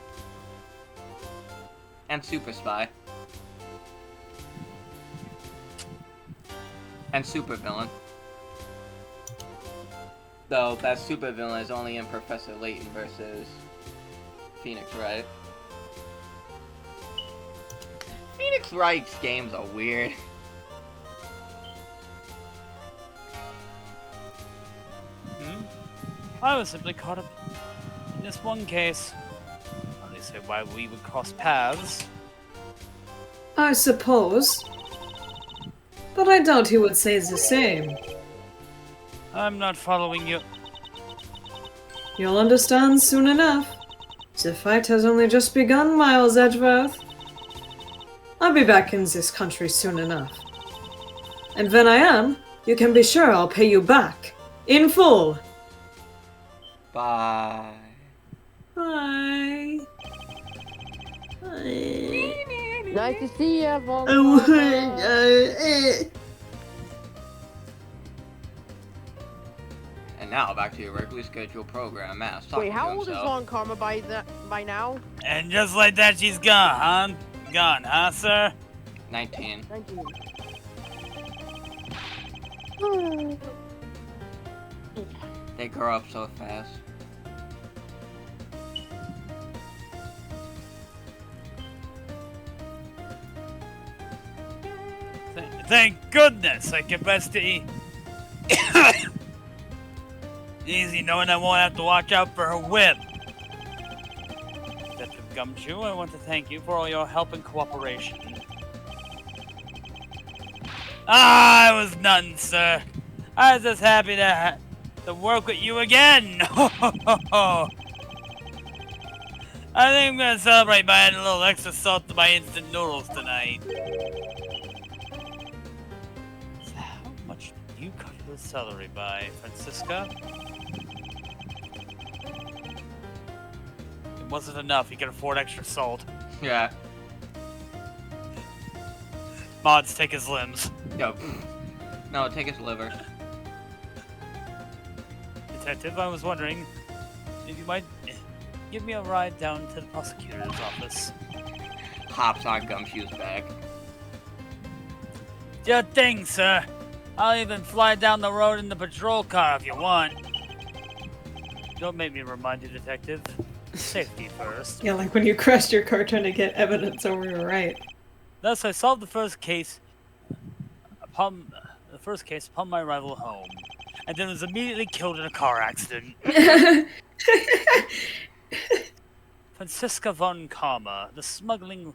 S2: And super spy. And supervillain. Though that supervillain is only in Professor Layton versus Phoenix Wright. Phoenix Wright's games are weird.
S6: I was simply caught up in this one case. At least say why we would cross paths.
S1: I suppose. But I doubt he would say the same.
S6: I'm not following you.
S1: You'll understand soon enough. The fight has only just begun, Miles Edgeworth. I'll be back in this country soon enough. And when I am, you can be sure I'll pay you back. In full.
S2: Bye.
S1: Bye. Bye.
S5: Nice to see you,
S2: And now back to your regularly scheduled program, Mass.
S5: Wait, how old is Von Karma by now?
S6: And just like that, she's gone, huh? Gone, huh, sir?
S2: 19.
S5: 19.
S2: They grow up so fast.
S6: Thank goodness I can best to eat. Easy knowing I won't have to watch out for her whip. Detective Gumshoe, I want to thank you for all your help and cooperation. I was none, sir. I was just happy to work with you again. I think I'm gonna celebrate by adding a little extra salt to my instant noodles tonight. How much did you cut your salary by, Francisca? It wasn't enough. You can afford extra salt.
S2: Yeah.
S6: Mods, take his limbs.
S2: Yo. No, take his liver.
S6: Detective, I was wondering if you might give me a ride down to the prosecutor's office.
S2: Hops on Gumshoe's back.
S6: Your thing, sir. I'll even fly down the road in the patrol car if you want. Don't make me remind you, Detective. Safety first.
S1: Yeah, like when you crashed your car trying to get evidence over your right.
S6: Thus, I solved the first case upon my arrival home, and then was immediately killed in a car accident. Francisca von Karma, the smuggling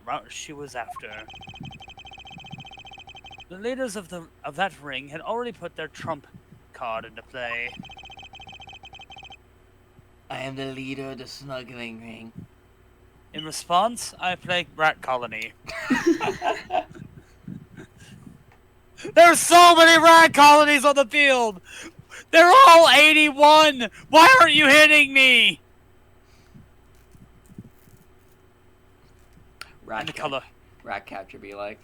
S6: route she was after. The leaders of that ring had already put their trump card into play.
S2: I am the leader of the smuggling ring.
S6: In response, I plagued Rat Colony. There's so many rat colonies on the field! They're all 81! Why aren't you hitting me? And the color.
S2: Rat capture be like.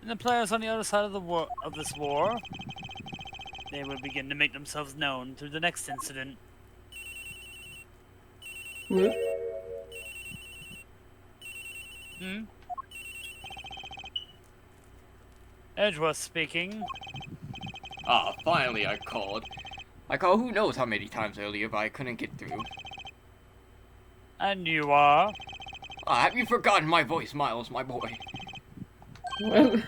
S6: And the players on the other side of this war, they would begin to make themselves known through the next incident.
S1: Whoop.
S6: Edgeworth speaking.
S2: Ah, finally I called. I called who knows how many times earlier, but I couldn't get through.
S6: And you are?
S2: Ah, have you forgotten my voice, Miles, my boy?
S1: What?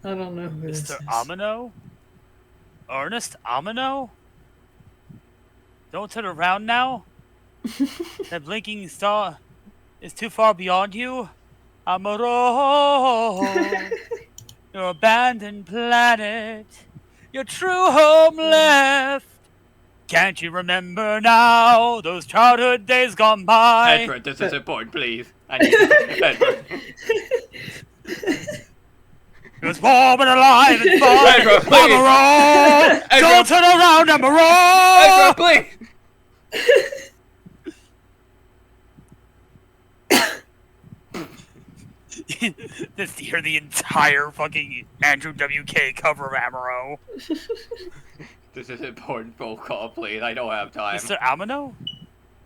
S1: I don't know who this
S6: Mr.
S1: is.
S6: Amino? Ernest Amino? Don't turn around now? That blinking star is too far beyond you? Amaro! your abandoned planet, your true home left. Can't you remember now those childhood days gone by?
S7: Edward, this is important, please. I need to... Edward.
S6: It was warm and alive and fun.
S7: Edward, please.
S6: Amaro! Don't turn around, Amaro!
S7: Edward, please!
S6: Just to hear the entire fucking Andrew WK cover of Amaro.
S7: This is important phone call, please. I don't have time.
S6: Mr. Amano?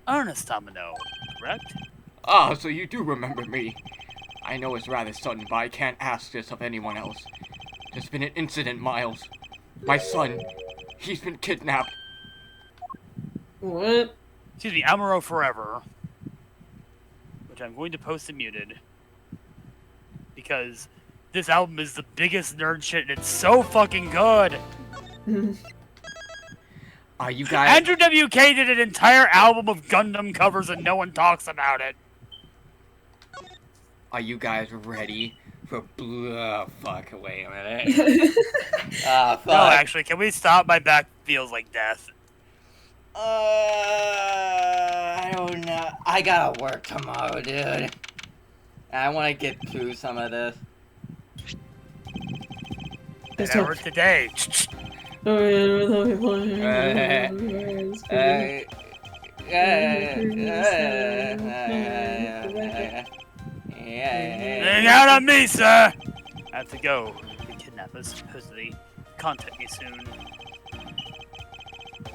S6: Ernest Amano, correct?
S7: Ah, so you do remember me. I know it's rather sudden, but I can't ask this of anyone else. There's been an incident, Miles. My son, he's been kidnapped.
S1: What?
S6: Excuse me, Amaro Forever. Which I'm going to post and muted. Because this album is the biggest nerd shit and it's so fucking good.
S7: Are you guys...
S6: Andrew WK did an entire album of Gundam covers and no one talks about it.
S7: Are you guys ready for oh, fuck, wait a minute. Ah, fuck.
S6: No, actually, can we stop? My back feels like death.
S7: I don't know. I gotta work tomorrow, dude. I want to get through some of this.
S6: And I work today.
S1: Oh
S6: Hang out on me, sir! I have to go. The kidnappers supposedly contact me soon.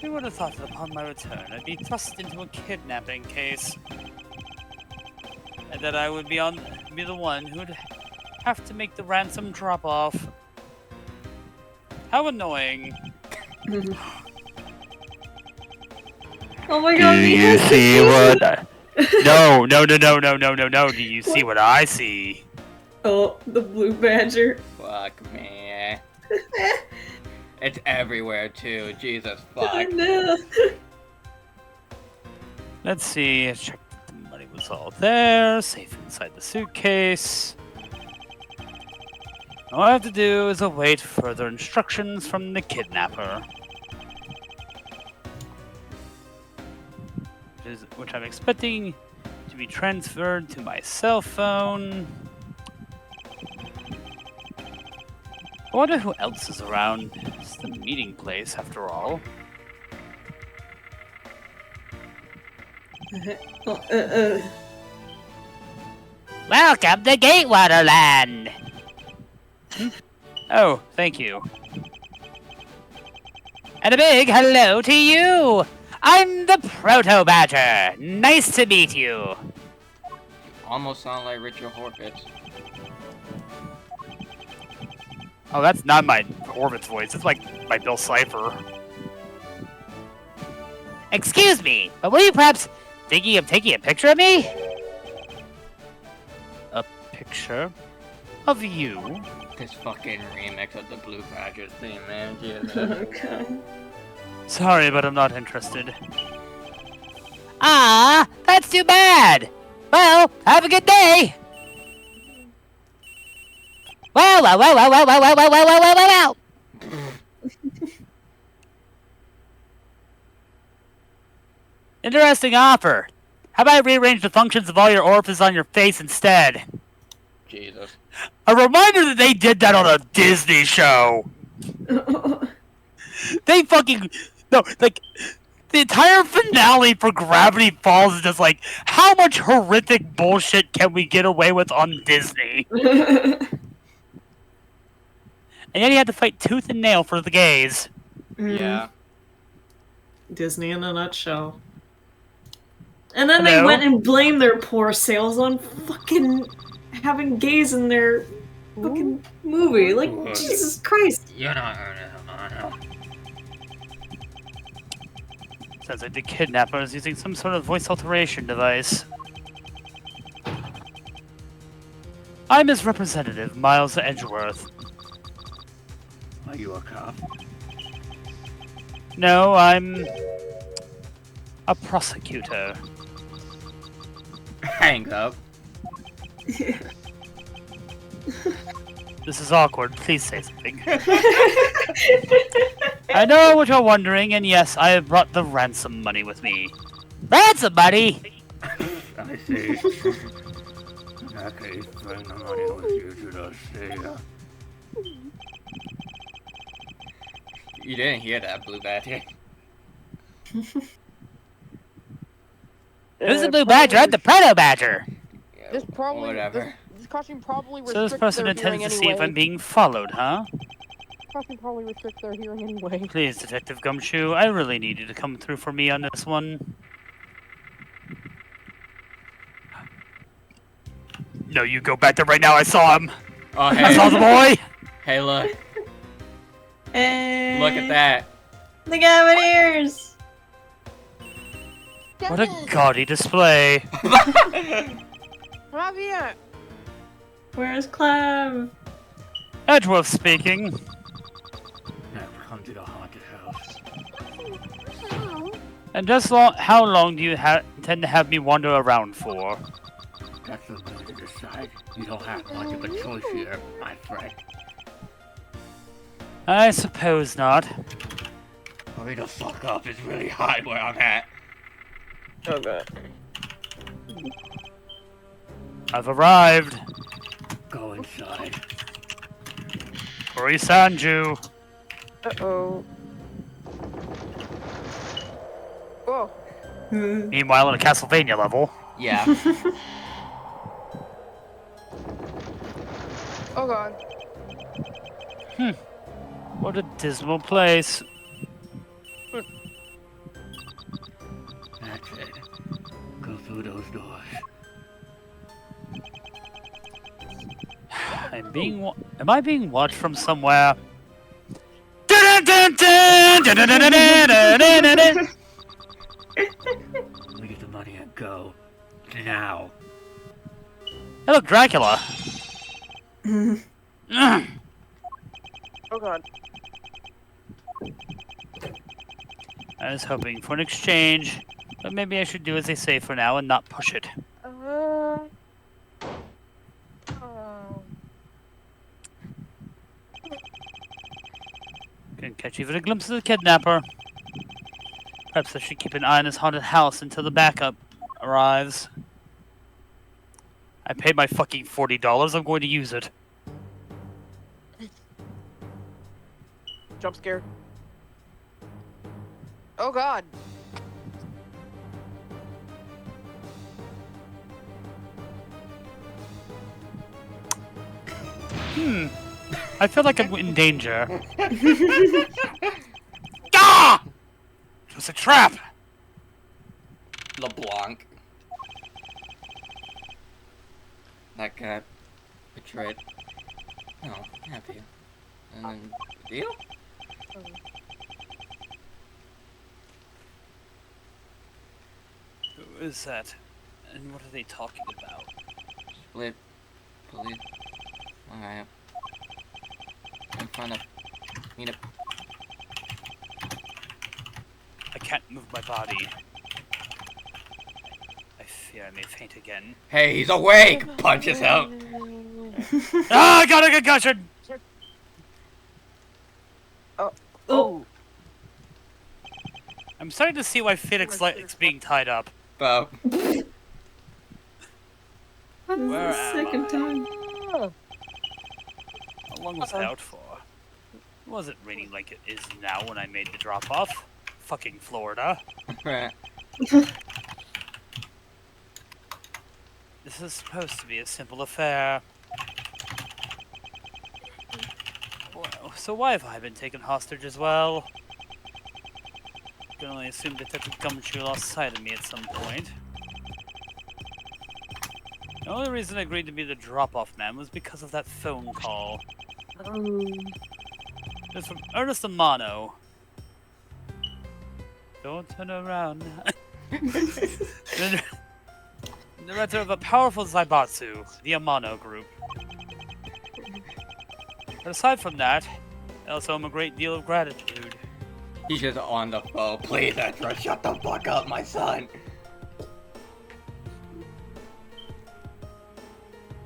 S6: Who would have thought that upon my return I'd be thrust into a kidnapping case? And that I would be the one who'd have to make the ransom drop-off. How annoying.
S1: Oh my god,
S6: Do you see what... No. Do you see what I see?
S1: Oh, the blue badger.
S7: Fuck me. It's everywhere too. Jesus
S1: I
S7: fuck.
S1: know.
S6: Let's see. Check that the money was all there. Safe inside the suitcase. All I have to do is await further instructions from the kidnapper. Which I'm expecting to be transferred to my cell phone. I wonder who else is around. It's the meeting place, after all. Welcome to Gatewater Land! Oh, thank you. And a big hello to you! I'm the Proto Badger! Nice to meet you!
S7: Almost sound like Richard Horvitz.
S6: Oh, that's not my Horvitz voice. It's like my Bill Cipher. Excuse me, but were you perhaps thinking of taking a picture of me? A picture of you?
S7: This fucking remix of the Blue Badgers theme, man. Jesus.
S1: Okay.
S6: Sorry, but I'm not interested. Ah, that's too bad! Well, have a good day! Well. Interesting offer. How about I rearrange the functions of all your orifices on your face instead?
S7: Jesus.
S6: A reminder that they did that on a Disney show. They fucking... No, like... The entire finale for Gravity Falls is just like, how much horrific bullshit can we get away with on Disney? And yet he had to fight tooth and nail for the gays.
S7: Yeah.
S1: Disney in a nutshell. And then they went and blamed their poor sales on fucking having gays in their fucking movie. Like, Jesus Christ.
S7: You're not
S6: Says like the kidnapper is using some sort of voice alteration device. I'm his representative, Miles Edgeworth.
S7: Are you a cop?
S6: No, I'm a prosecutor.
S7: Hang up.
S6: This is awkward. Please say something. I know what you're wondering, and yes, I have brought the ransom money with me. Ransom money?
S7: I see. In that case, bring the money with you to the sea. You didn't hear that, Blue Badger.
S6: Who's the blue badger? I'm the proto badger.
S7: Yeah,
S5: This probably
S7: whatever.
S5: This costume probably
S6: So
S5: restricts
S6: this person
S5: their
S6: intends
S5: hearing
S6: to see if
S5: anyway.
S6: I'm being followed, huh?
S5: Costume probably restricts their hearing anyway.
S6: Please, Detective Gumshoe, I really need you to come through for me on this one. No, you go back there right now. I saw him.
S7: Oh,
S6: I
S7: hey.
S6: saw the boy.
S7: Hey, look.
S8: Hey,
S7: Look at that.
S8: Look at my ears.
S6: What a gaudy display.
S5: Javier!
S8: Where's Clem?
S6: Edgeworth speaking.
S7: Never come to the haunted house.
S6: And how long do you intend to have me wander around for?
S7: That's up to you to decide. You don't have much of a choice here, my friend.
S6: I suppose not.
S7: Hurry the fuck up. It's really hot where I'm at.
S5: Okay.
S6: I've arrived.
S7: Go inside.
S6: Sanju.
S5: Uh-oh. Oh.
S6: Meanwhile, on a Castlevania level.
S7: Yeah.
S5: Oh god.
S6: What a dismal place.
S7: That's it. Go through those doors.
S6: Am I being watched from somewhere? Dun, dun, dun, dun, dun, dun, dun, dun, dun, dun, dun.
S7: Let me get the money and go. Now.
S6: Hey, look, Dracula. Ugh.
S5: Oh god.
S6: I was hoping for an exchange, but maybe I should do as they say for now and not push it.
S5: Oh.
S6: Can catch even a glimpse of the kidnapper. Perhaps I should keep an eye on this haunted house until the backup arrives. I paid my fucking $40. I'm going to use it.
S5: Jump scare. Oh god.
S6: I feel like I'm in danger. Ah! It was a trap!
S7: LeBlanc. That guy betrayed. Oh, happy. And then deal?
S6: Who is that? And what are they talking about?
S7: Split. Police. Alright. In front of. Meet up.
S6: I can't move my body. I fear I may faint again.
S7: Hey, he's awake! Punches out.
S6: Ah, I got a concussion!
S5: Oh.
S6: I'm starting to see why Felix likes being tied up.
S7: But
S8: That's
S6: Where
S8: the
S6: am
S8: second time.
S6: How long was I out for? It wasn't raining like it is now when I made the drop-off. Fucking Florida. This is supposed to be a simple affair. Well, so why have I been taken hostage as well? I can only assume Detective Gumshoe lost sight of me at some point. The only reason I agreed to be the drop-off man was because of that phone call. It was from Ernest Amano. Don't turn around. The director of a powerful Zaibatsu, the Amano group. But aside from that, I also owe him a great deal of gratitude.
S7: he's just on the phone. Please, Ezra, shut the fuck up, my son.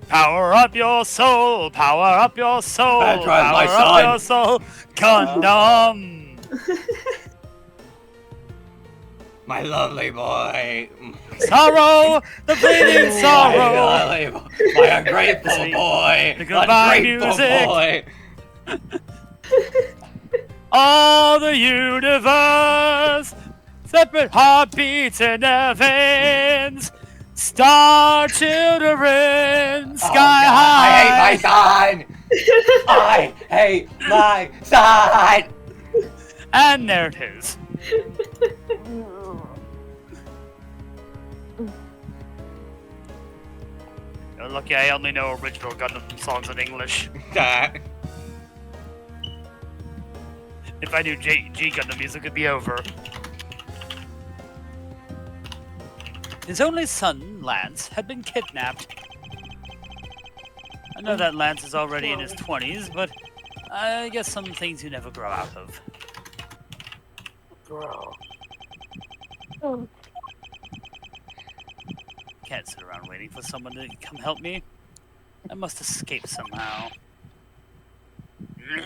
S6: Power up your soul, power up your soul,
S7: That's
S6: power
S7: right, my
S6: up
S7: son.
S6: your soul, Gundam.
S7: My lovely boy.
S6: Sorrow, the bleeding sorrow.
S7: My ungrateful
S6: Sweet.
S7: boy.
S6: The goodbye music.
S7: boy.
S6: All the universe, separate heartbeats in their veins. Star children, sky high.
S7: I hate my son. I hate my son.
S6: And there it is. You're lucky I only know original Gundam songs in English. If I knew G Gundam music, it'd be over. His only son, Lance, had been kidnapped. I know that Lance is already in his 20s, but I guess some things you never grow out of.
S5: Bro.
S6: Can't sit around waiting for someone to come help me. I must escape somehow. You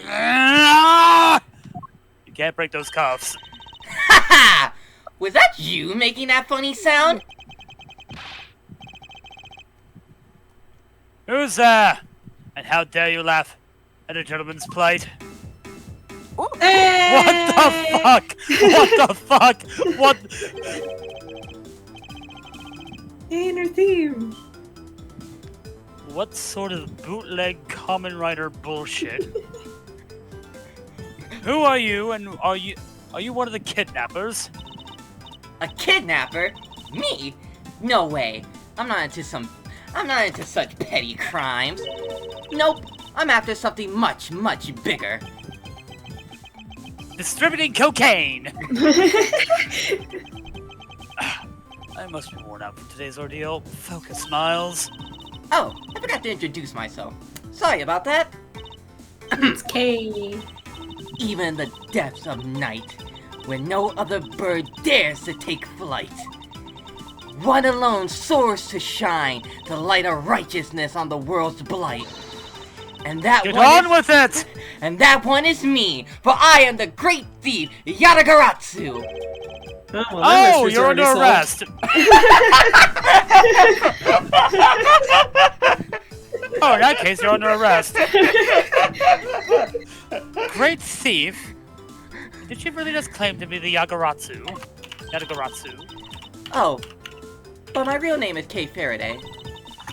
S6: can't break those cuffs.
S2: Haha! Was that you making that funny sound?
S6: Who's there? And how dare you laugh at a gentleman's plight? What the fuck? What the fuck? What?
S4: Inner theme.
S6: What sort of bootleg Kamen Rider bullshit? Who are you, and are you one of the kidnappers?
S2: A kidnapper? Me? No way. I'm not into such petty crimes. Nope. I'm after something much, much bigger.
S6: Distributing cocaine! I must be worn out from today's ordeal. Focus, Miles.
S2: Oh, I forgot to introduce myself. Sorry about that.
S8: It's K.
S2: Even in the depths of night, where no other bird dares to take flight, one alone soars to shine, to light a righteousness on the world's blight. And that
S6: Get
S2: one
S6: on
S2: is,
S6: with it!
S2: and that one is me, for I am the great thief, Yatagaratsu.
S1: Oh, well, that
S6: Oh,
S1: mystery's
S6: you're
S1: already
S6: under
S1: solved.
S6: arrest! Oh, in that case, you're under arrest. Great thief? Did she really just claim to be the Yagaratsu?
S2: Oh, but my real name is Kay Faraday.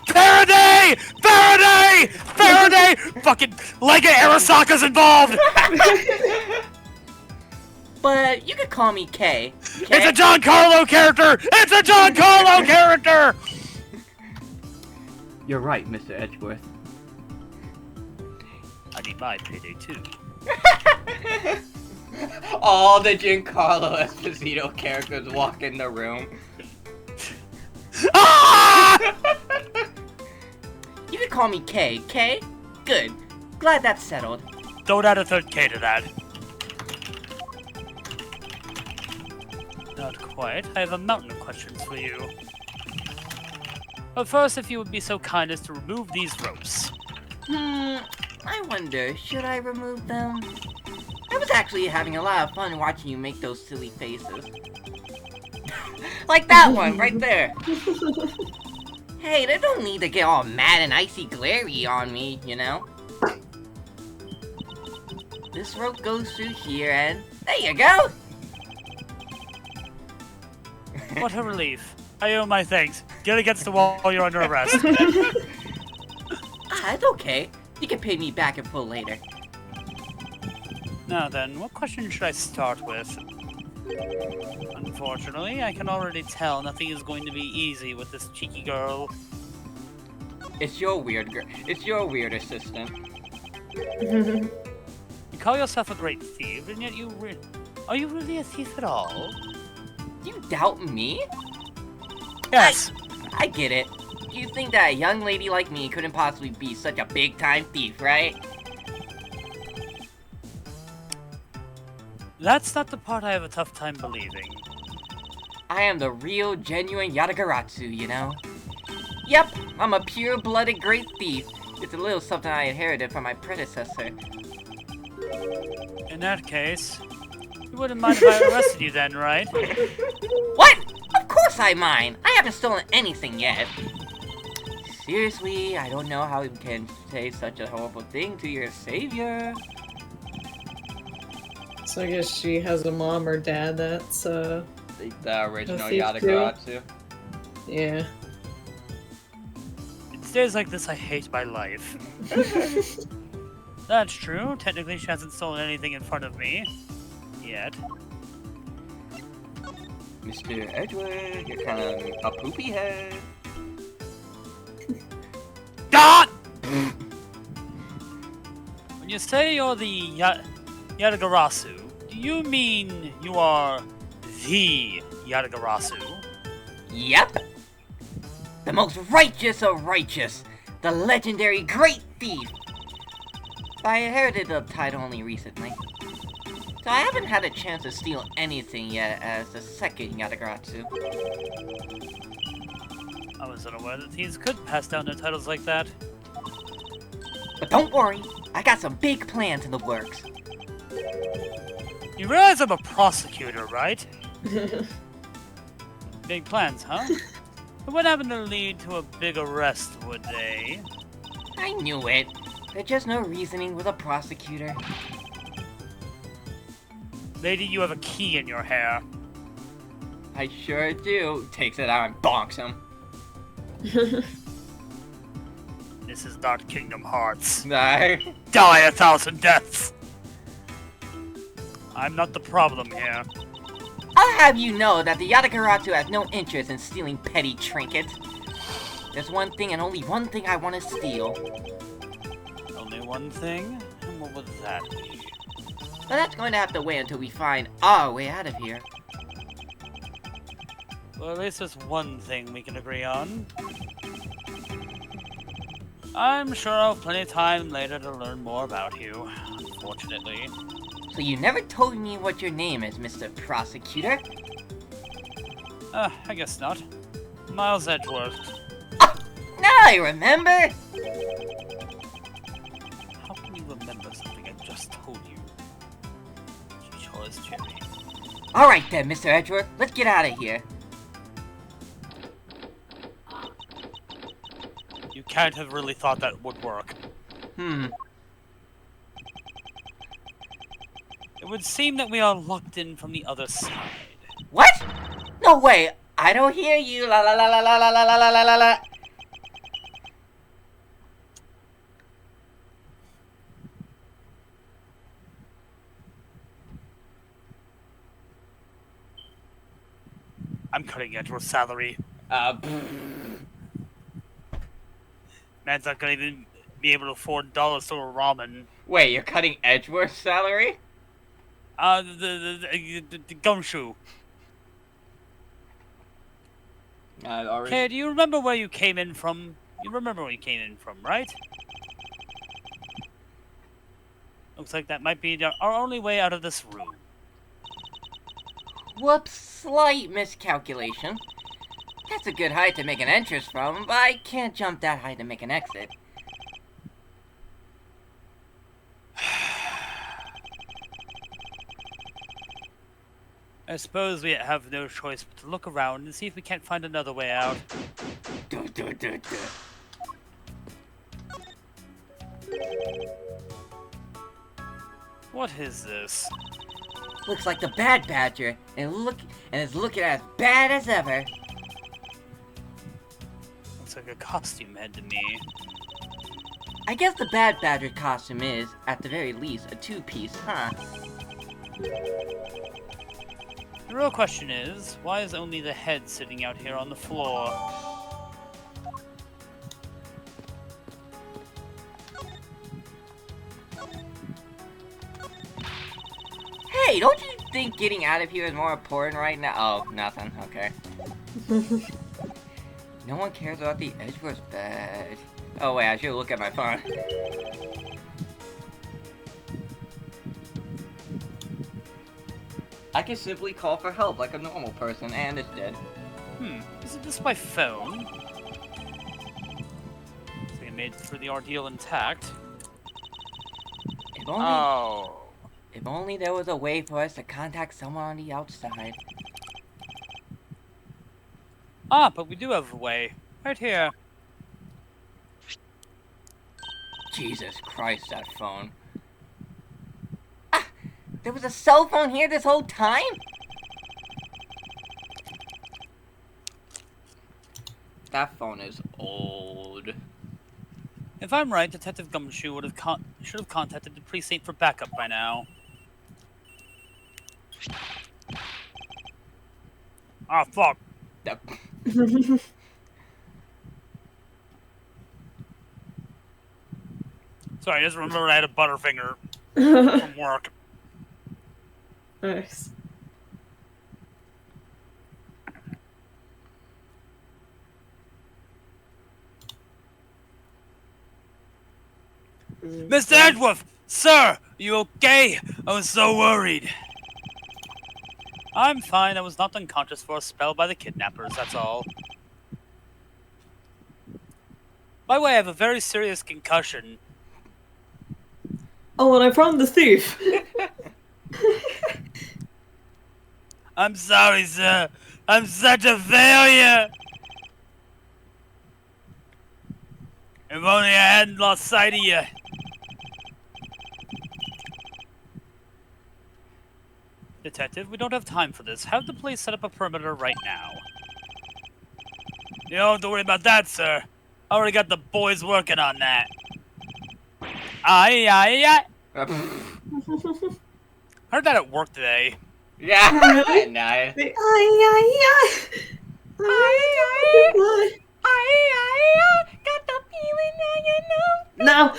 S6: Faraday! Faraday! Faraday! Fucking Lega Arasaka's involved!
S2: But you could call me Kay.
S6: It's a Giancarlo character! It's a Giancarlo character!
S7: You're right, Mr. Edgeworth.
S6: I need my payday too.
S7: All the Giancarlo Esposito characters walk in the room.
S6: Ah!
S2: You could call me Kay. Kay? Good. Glad that's settled.
S6: Don't add a third K to that. Not quite. I have a mountain of questions for you. But first, if you would be so kind as to remove these ropes.
S2: I wonder, should I remove them? I was actually having a lot of fun watching you make those silly faces. Like that one, right there. Hey, they don't need to get all mad and icy glary on me, you know? This rope goes through here and... There you go!
S6: What a relief. I owe my thanks. Get against the wall while you're under arrest.
S2: It's okay. You can pay me back in full later.
S6: Now then, what question should I start with? Unfortunately, I can already tell nothing is going to be easy with this cheeky girl.
S7: It's your weird girl. It's your weird assistant.
S6: You call yourself a great thief, and yet are you really a thief at all?
S2: You doubt me?
S6: Yes.
S2: I get it. You think that a young lady like me couldn't possibly be such a big-time thief, right?
S6: That's not the part I have a tough time believing.
S2: I am the real, genuine Yatagaratsu, you know? Yep, I'm a pure-blooded great thief. It's a little something I inherited from my predecessor.
S6: In that case, you wouldn't mind if I arrested you then, right?
S2: What? Of course I mind! I haven't stolen anything yet. Seriously, I don't know how you can say such a horrible thing to your savior.
S1: So I guess she has a mom or dad that's,
S7: The original
S1: A thief
S7: Yatagarasu.
S1: yeah.
S6: In days like this, I hate my life. That's true. Technically, she hasn't stolen anything in front of me. Yet.
S7: Mr. Edward, you're kind of a poopy head.
S6: God! When you say you're the Yatagarasu, do you mean you are the Yatagarasu?
S2: Yep. The most righteous of righteous. The legendary great thief. I inherited the title only recently. So I haven't had a chance to steal anything yet as the second Yatagarasu.
S6: I was unaware that thieves could pass down their titles like that.
S2: But don't worry, I got some big plans in the works.
S6: You realize I'm a prosecutor, right? Big plans, huh? It wouldn't happen to lead to a big arrest, would they?
S2: I knew it. There's just no reasoning with a prosecutor.
S6: Lady, you have a key in your hair.
S7: I sure do. Takes it out and bonks him.
S6: This is not Kingdom Hearts.
S7: Nah.
S6: Die 1,000 deaths! I'm not the problem here.
S2: I'll have you know that the Yatagarasu has no interest in stealing petty trinkets. There's one thing and only one thing I want to steal.
S6: Only one thing? And what would that be?
S2: But that's going to have to wait until we find our way out of here.
S6: Well, at least there's one thing we can agree on. I'm sure I'll have plenty of time later to learn more about you, unfortunately.
S2: So you never told me what your name is, Mr. Prosecutor?
S6: I guess not. Miles Edgeworth.
S2: Oh, now I remember!
S6: How can you remember something I just told you? She sure is cherry.
S2: Alright then, Mr. Edgeworth, let's get out of here.
S6: You can't have really thought that would work. It would seem that we are locked in from the other side.
S2: What? No way! I don't hear you! La la la la la la la la la la la!
S6: I'm cutting Edgeworth's salary. Man's not gonna even be able to afford dollars to a ramen.
S7: Wait, you're cutting Edgeworth's salary?
S6: The gumshoe. Okay, do you remember where you came in from? You remember where you came in from, right? Looks like that might be our only way out of this room.
S2: Whoops, slight miscalculation. That's a good height to make an entrance from, but I can't jump that high to make an exit.
S6: I suppose we have no choice but to look around and see if we can't find another way out. What is this?
S2: Looks like the Bad Badger, and it's looking as bad as ever.
S6: Looks like a costume head to me.
S2: I guess the Bad Badger costume is, at the very least, a two-piece, huh?
S6: The real question is, why is only the head sitting out here on the floor?
S2: Hey, don't you think getting out of here is more important right now? Oh, nothing. Okay. No one cares about the Edgeworth bed. Oh wait, I should look at my phone. I can simply call for help like a normal person, and it's dead.
S6: Isn't this my phone? made it through the ordeal intact.
S2: Oh. If only there was a way for us to contact someone on the outside.
S6: Ah, but we do have a way. Right here.
S2: Jesus Christ, that phone. Ah! There was a cell phone here this whole time? That phone is old.
S6: If I'm right, Detective Gumshoe should have contacted the precinct for backup by now. Ah, fuck.
S2: That...
S6: Sorry, I just remembered I had a Butterfinger from work.
S1: Nice.
S6: Mr. Edgeworth! Sir! You okay? I was so worried. I'm fine. I was knocked unconscious for a spell by the kidnappers, that's all. By the way, I have a very serious concussion.
S1: Oh, and I found the thief.
S6: I'm sorry, sir. I'm such a failure. If only I hadn't lost sight of you. Detective, we don't have time for this. Have the police set up a perimeter right now. You don't have to worry about that, sir. I already got the boys working on that. Aye. Heard that at work today.
S2: Yeah,
S1: Really?
S2: nice. Got the feeling that you know.
S1: No.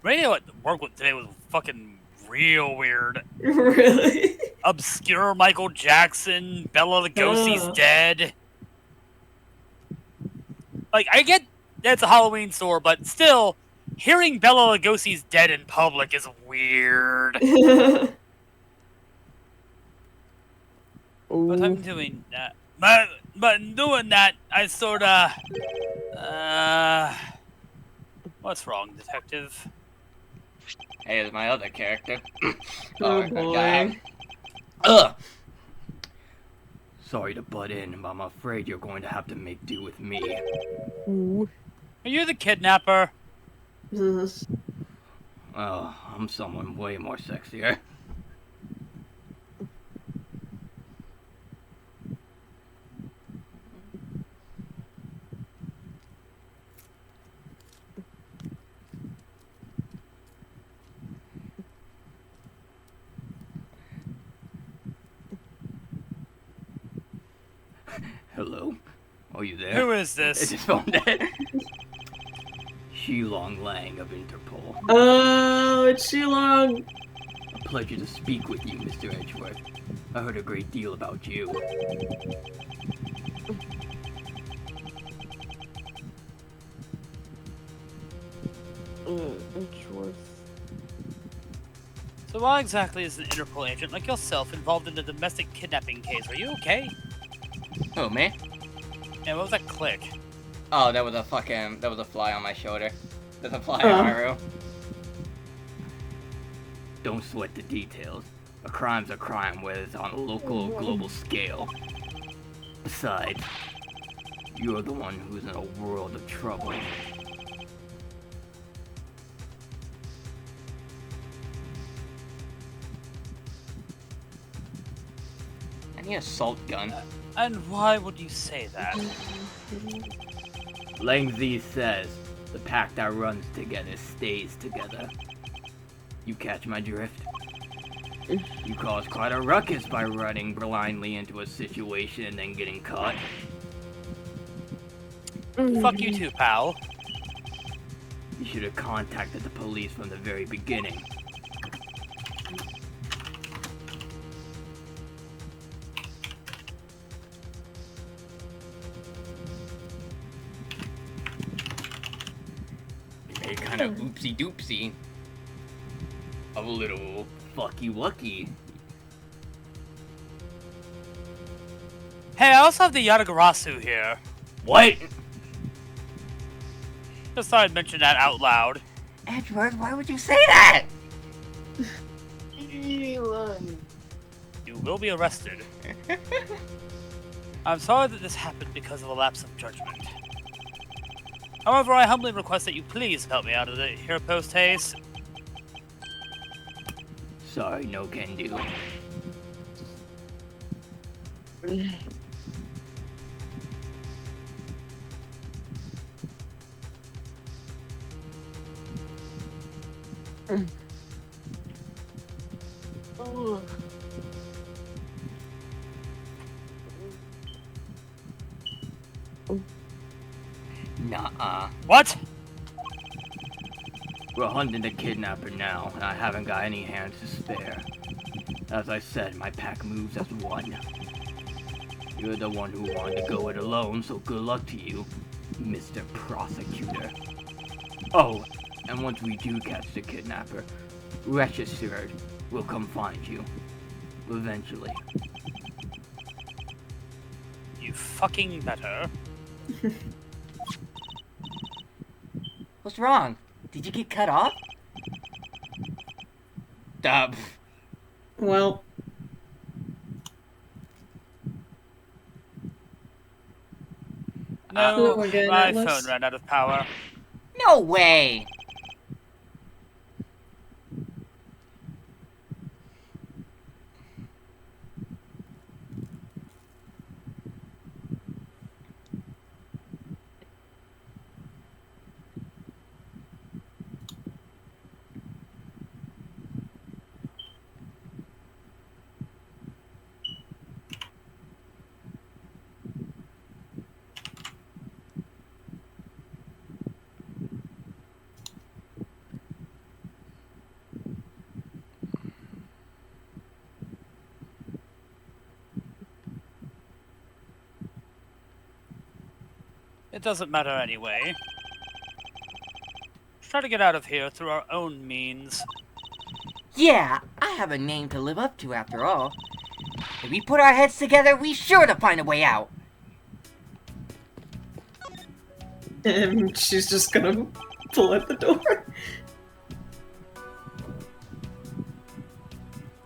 S6: Radio at work today was fucking real weird.
S1: Really?
S6: Obscure Michael Jackson, Bela Lugosi's dead. Like, I get that it's a Halloween store, but still, hearing Bela Lugosi's dead in public is weird. But I'm doing that. But in doing that, I sorta... What's wrong, Detective?
S2: Hey, there's my other character.
S1: Oh boy.
S7: Ugh! Sorry to butt in, but I'm afraid you're going to have to make do with me.
S6: Are you the kidnapper?
S7: Oh, I'm someone way more sexier. Hello? Are you there?
S6: Who is
S7: It's
S6: this?
S7: his phone dead. Shilong Lang of Interpol.
S1: Oh, it's Shilong.
S7: A pleasure to speak with you, Mr. Edgeworth. I heard a great deal about you.
S6: So why exactly is an Interpol agent like yourself involved in a domestic kidnapping case? Are you okay?
S2: Who, me?
S6: Yeah, what was that click?
S2: Oh, that was a fly on my shoulder. There's a fly on my room.
S7: Don't sweat the details. A crime's a crime, whether it's on a local or global scale. Besides, you're the one who's in a world of trouble.
S2: I need a salt gun.
S6: And why would you say that?
S7: Lang Z says, the pack that runs together stays together. You catch my drift? You caused quite a ruckus by running blindly into a situation and then getting caught.
S6: Fuck you too, pal.
S7: You should have contacted the police from the very beginning.
S2: A kind of oopsie doopsie. A little
S7: Fucky wucky.
S6: Hey, I also have the Yatagarasu here.
S7: What?
S6: Just thought I'd mention that out loud.
S2: Edward, why would you say that?
S6: You will be arrested. I'm sorry that this happened because of a lapse of judgment. However, I humbly request that you please help me out of it here post haste.
S7: Sorry, no can do. Nuh-uh.
S6: What?
S7: We're hunting the kidnapper now, and I haven't got any hands to spare. As I said, my pack moves as one. You're the one who wanted to go it alone, so good luck to you, Mr. Prosecutor. Oh, and once we do catch the kidnapper, rest assured, we'll come find you. Eventually.
S6: You fucking better.
S2: What's wrong? Did you get cut off?
S7: Stop.
S1: Well,
S6: No,
S1: we're getting
S6: my
S1: Atlas.
S6: phone ran out of power.
S2: No way!
S6: It doesn't matter anyway. Let's try to get out of here through our own means.
S2: Yeah, I have a name to live up to after all. If we put our heads together, we sure to find a way out.
S1: and she's just gonna pull at the door.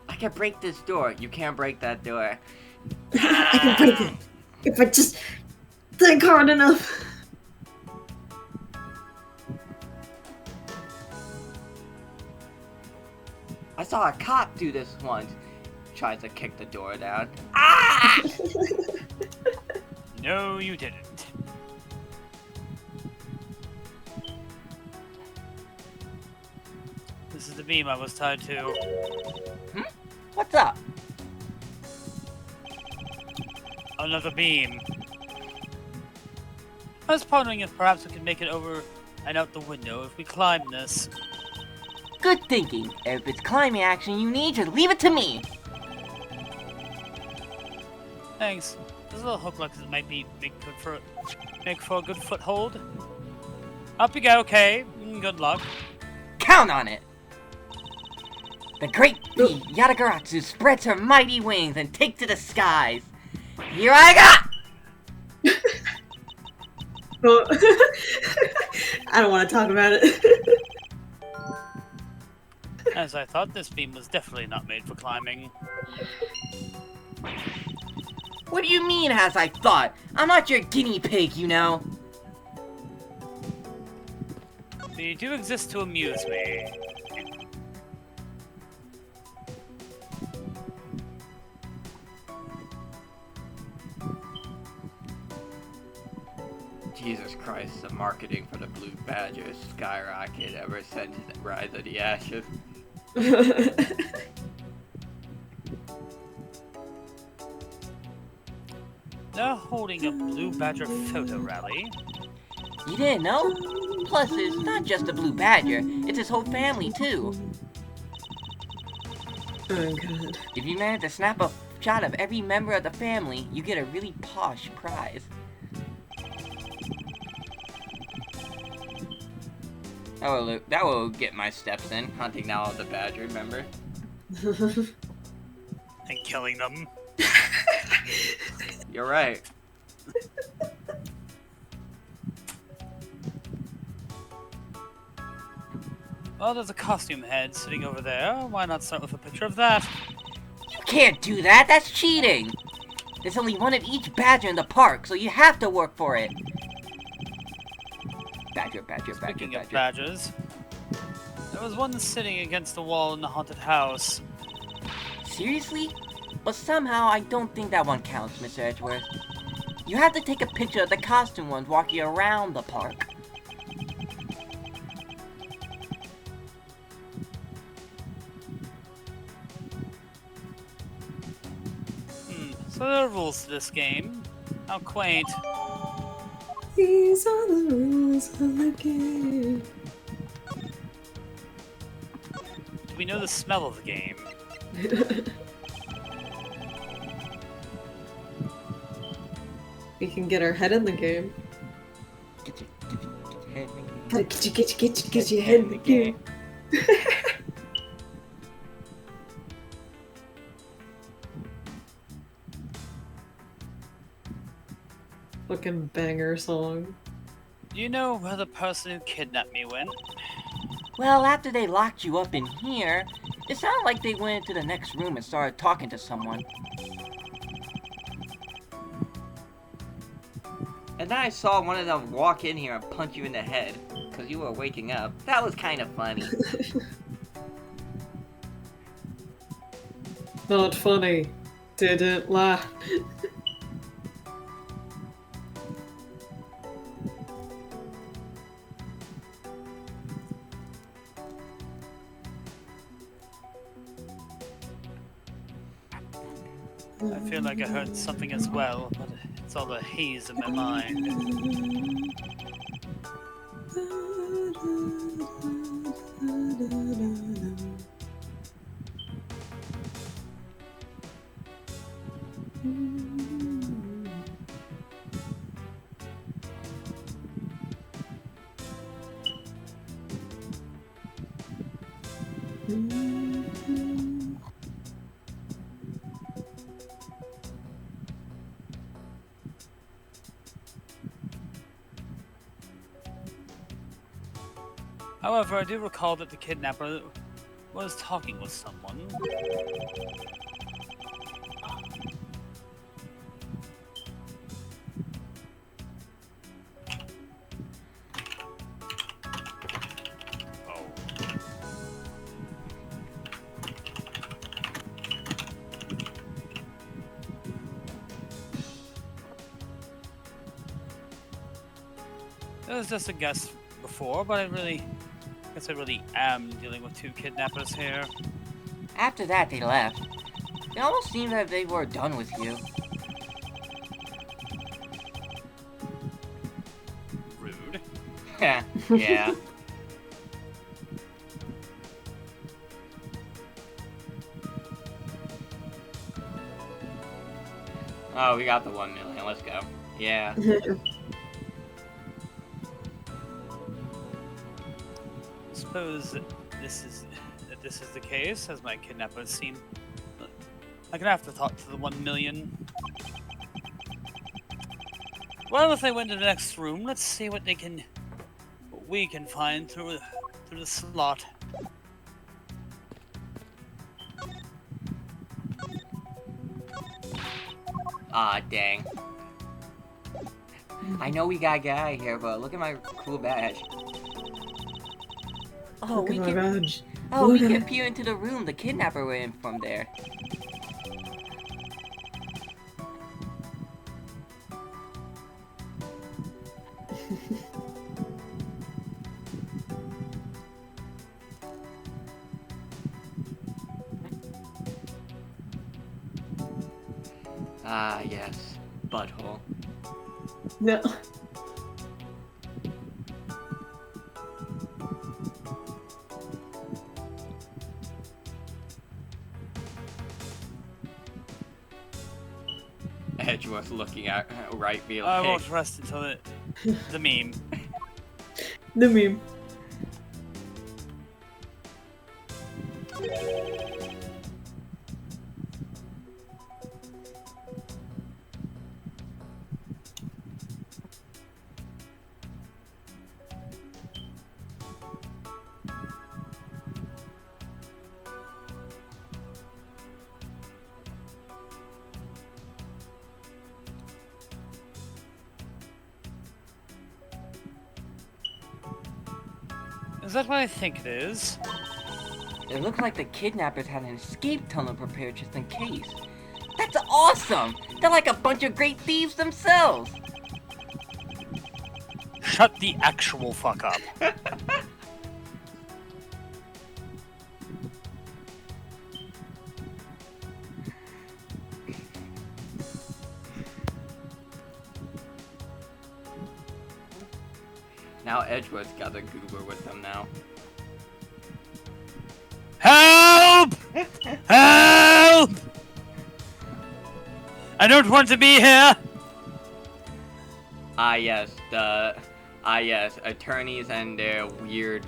S2: I can break this door. You can't break that door.
S1: I can break it if I just think hard enough.
S2: I saw a cop do this once. Tries to kick the door down. Ah!
S6: No, you didn't. This is the beam I was tied to.
S2: What's up?
S6: Another beam. I was pondering if perhaps we could make it over and out the window if we climb this.
S2: Good thinking. If it's climbing action you need, just leave it to me.
S6: Thanks. This little hook looks like it might be make for a good foothold. Up you go, okay. Good luck.
S2: Count on it. The great bee, Yatagaratsu, spreads her mighty wings and takes to the skies. Here I go!
S1: Well, I don't want to talk about it.
S6: As I thought, this beam was definitely not made for climbing.
S2: What do you mean, as I thought? I'm not your guinea pig, you know.
S6: They do exist to amuse me.
S7: Jesus Christ, the marketing for the Blue Badger skyrocketed ever since the Rise of the Ashes.
S6: They're holding a Blue Badger photo rally.
S2: You didn't know? Plus, it's not just the Blue Badger, it's his whole family, too.
S1: Oh god.
S2: If you manage to snap a shot of every member of the family, you get a really posh prize. That will get my steps in, hunting down all the Badger, remember?
S6: And killing them.
S7: You're right.
S6: Well, there's a costume head sitting over there. Why not start with a picture of that?
S2: You can't do that. That's cheating. There's only one of each badger in the park, so you have to work for it. Badger.
S6: Speaking of badgers, there was one sitting against the wall in the haunted house.
S2: Seriously? But somehow I don't think that one counts, Mr. Edgeworth. You have to take a picture of the costume ones walking around the park.
S6: So there are rules to this game. How quaint.
S1: These are the rules of the game.
S6: Do we know the smell of the game?
S1: We can get our head in the game.
S2: Get your head in the game.
S1: Gotta get your head in the game. Fucking banger song.
S6: Do you know where the person who kidnapped me went?
S2: Well, after they locked you up in here, it sounded like they went into the next room and started talking to someone. And then I saw one of them walk in here and punch you in the head, because you were waking up. That was kind of funny.
S1: Not funny. Didn't laugh.
S6: I feel like I heard something as well, but it's all the haze in my mind. However, I do recall that the kidnapper was talking with someone. Oh. It was just a guess before, but I guess I really am dealing with two kidnappers here.
S2: After that, they left. It almost seemed that they were done with you.
S6: Rude.
S2: Yeah. Oh, we got the 1 million. Let's go. Yeah.
S6: Suppose this is the case, as my kidnappers seem. I'm gonna have to talk to the 1 million. Well, if they went to the next room, let's see what we can find through the slot.
S2: Ah, dang. I know we gotta get out of here, but look at my cool badge. Oh,
S1: Look at my badge.
S2: Oh,
S1: Look
S2: we
S1: at
S2: can
S1: it.
S2: peer into the room the kidnapper went in from there. Ah, yes. Butthole.
S1: No.
S7: Edgeworth looking at right field.
S6: I won't rest until the meme.
S1: The meme.
S6: Is that what I think it is?
S2: It looks like the kidnappers had an escape tunnel prepared just in case. That's awesome! They're like a bunch of great thieves themselves!
S6: Shut the actual fuck up.
S7: Now Edgeworth's got a goober with them now.
S6: Help! Help! I don't want to be here!
S7: Yes, attorneys and their weird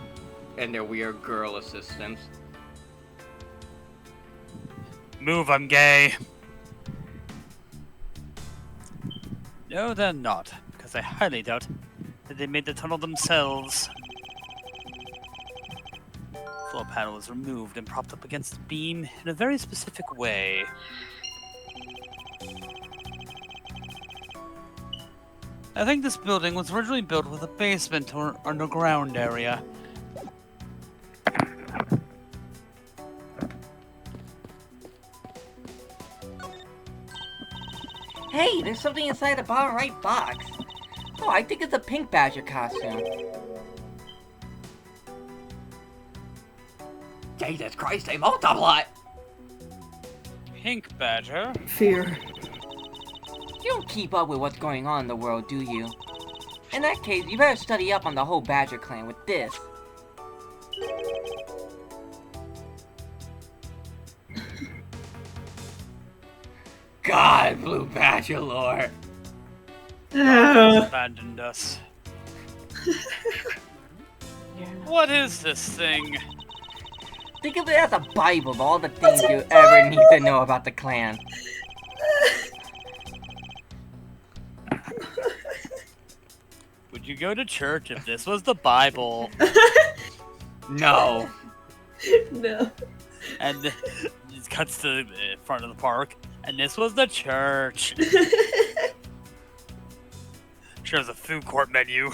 S7: girl assistants.
S6: Move, I'm gay. No, they're not, because I highly doubt that they made the tunnel themselves. Floor panel is removed and propped up against the beam in a very specific way. I think this building was originally built with a basement or underground area.
S2: Hey, there's something inside the bottom right box. Oh, I think it's a pink badger costume.
S7: Jesus Christ, they multiply!
S6: Pink badger?
S1: Fear.
S2: You don't keep up with what's going on in the world, do you? In that case, you better study up on the whole Badger clan with this.
S7: God, Blue Badger lore.
S6: Abandoned us. What is this thing?
S2: Think of it as a bible of all the things you ever need to know about the clan.
S6: Would you go to church if this was the Bible?
S7: No.
S4: No.
S6: And it cuts to the front of the park, and this was the church. Shows a food court menu,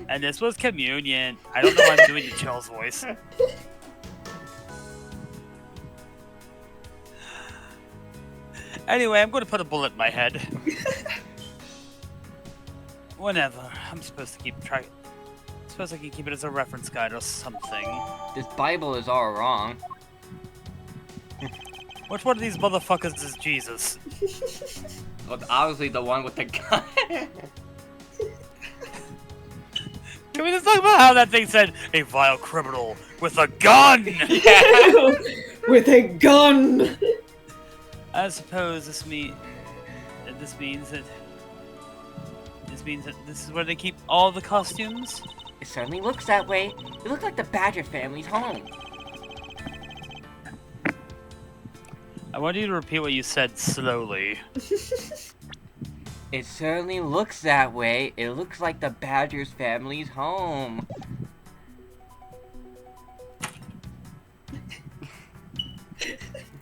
S6: and this was communion. I don't know why I'm doing the Chill's voice. Anyway, I'm going to put a bullet in my head. Whenever. I'm supposed to keep track. I suppose I can keep it as a reference guide or something.
S2: This bible is all wrong.
S6: Which one of these motherfuckers is Jesus?
S7: Well, obviously the one with the gun.
S6: Can we just talk about how that thing said, a vile criminal with a gun?
S7: Yeah.
S1: With a gun!
S6: I suppose this means that this is where they keep all the costumes?
S2: It certainly looks that way. It looks like the Badger family's home.
S6: I want you to repeat what you said slowly.
S2: It certainly looks that way. It looks like the Badger's family's home.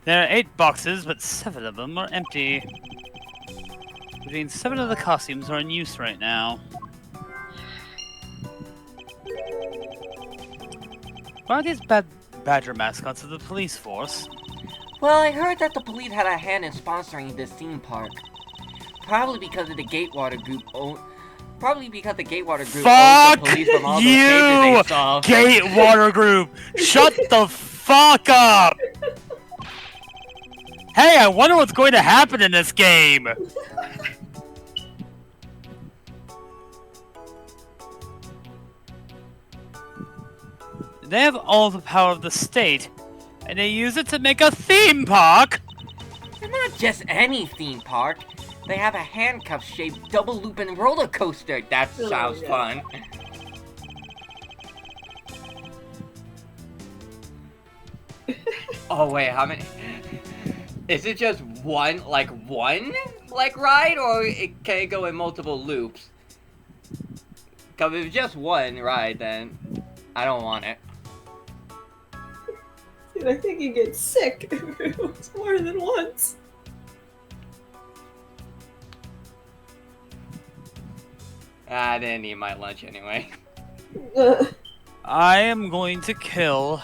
S6: There are 8 boxes, but 7 of them are empty. Which means 7 of the costumes are in use right now. Why aren't these badger mascots of the police force?
S2: Well, I heard that the police had a hand in sponsoring this theme park. Probably because of the Gatewater Group owns the police from all those cases they solved.
S6: Gatewater Group! Shut the fuck up! Hey, I wonder what's going to happen in this game! They have all the power of the state, and they use it to make a theme park!
S2: And not just any theme park. They have a handcuff-shaped double-looping roller coaster. That sounds fun.
S7: Oh wait, how many? Is it just one ride, or can it go in multiple loops? Cause if it's just one ride, then I don't want it.
S4: Dude, I think you get sick if it was more than once.
S7: I didn't eat my lunch anyway.
S6: I am going to kill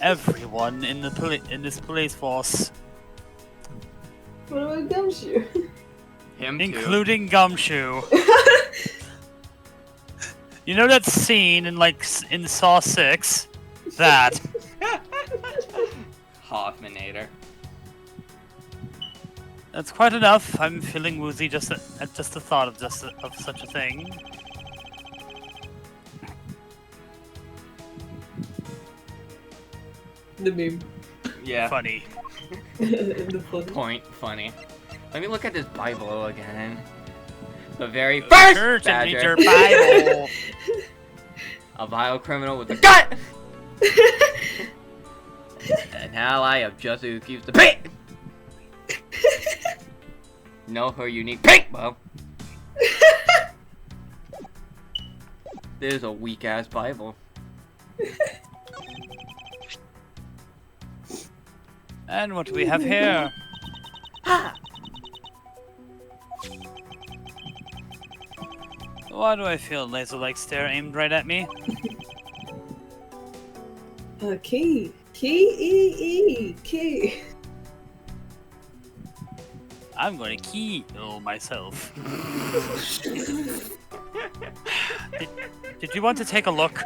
S6: everyone in this police force,
S1: What about Gumshoe?
S7: Him too.
S6: including Gumshoe. You know that scene in Saw 6? That.
S7: Hoffmanator.
S6: That's quite enough. I'm feeling woozy just at the thought of such a thing.
S1: The meme.
S7: Yeah.
S6: Funny.
S1: The fun.
S7: Point funny. Let me look at this Bible again. The very
S6: Go to
S7: first
S6: church and read
S7: badger.
S6: your Bible.
S7: A vile criminal with a gut! An ally of justice who keeps the peace! Know her unique paintball. This is a weak ass Bible.
S6: And what do we have here? Why do I feel a laser-like stare aimed right at me?
S1: Key. Key.
S6: I'm going to kill myself. Did you want to take a look?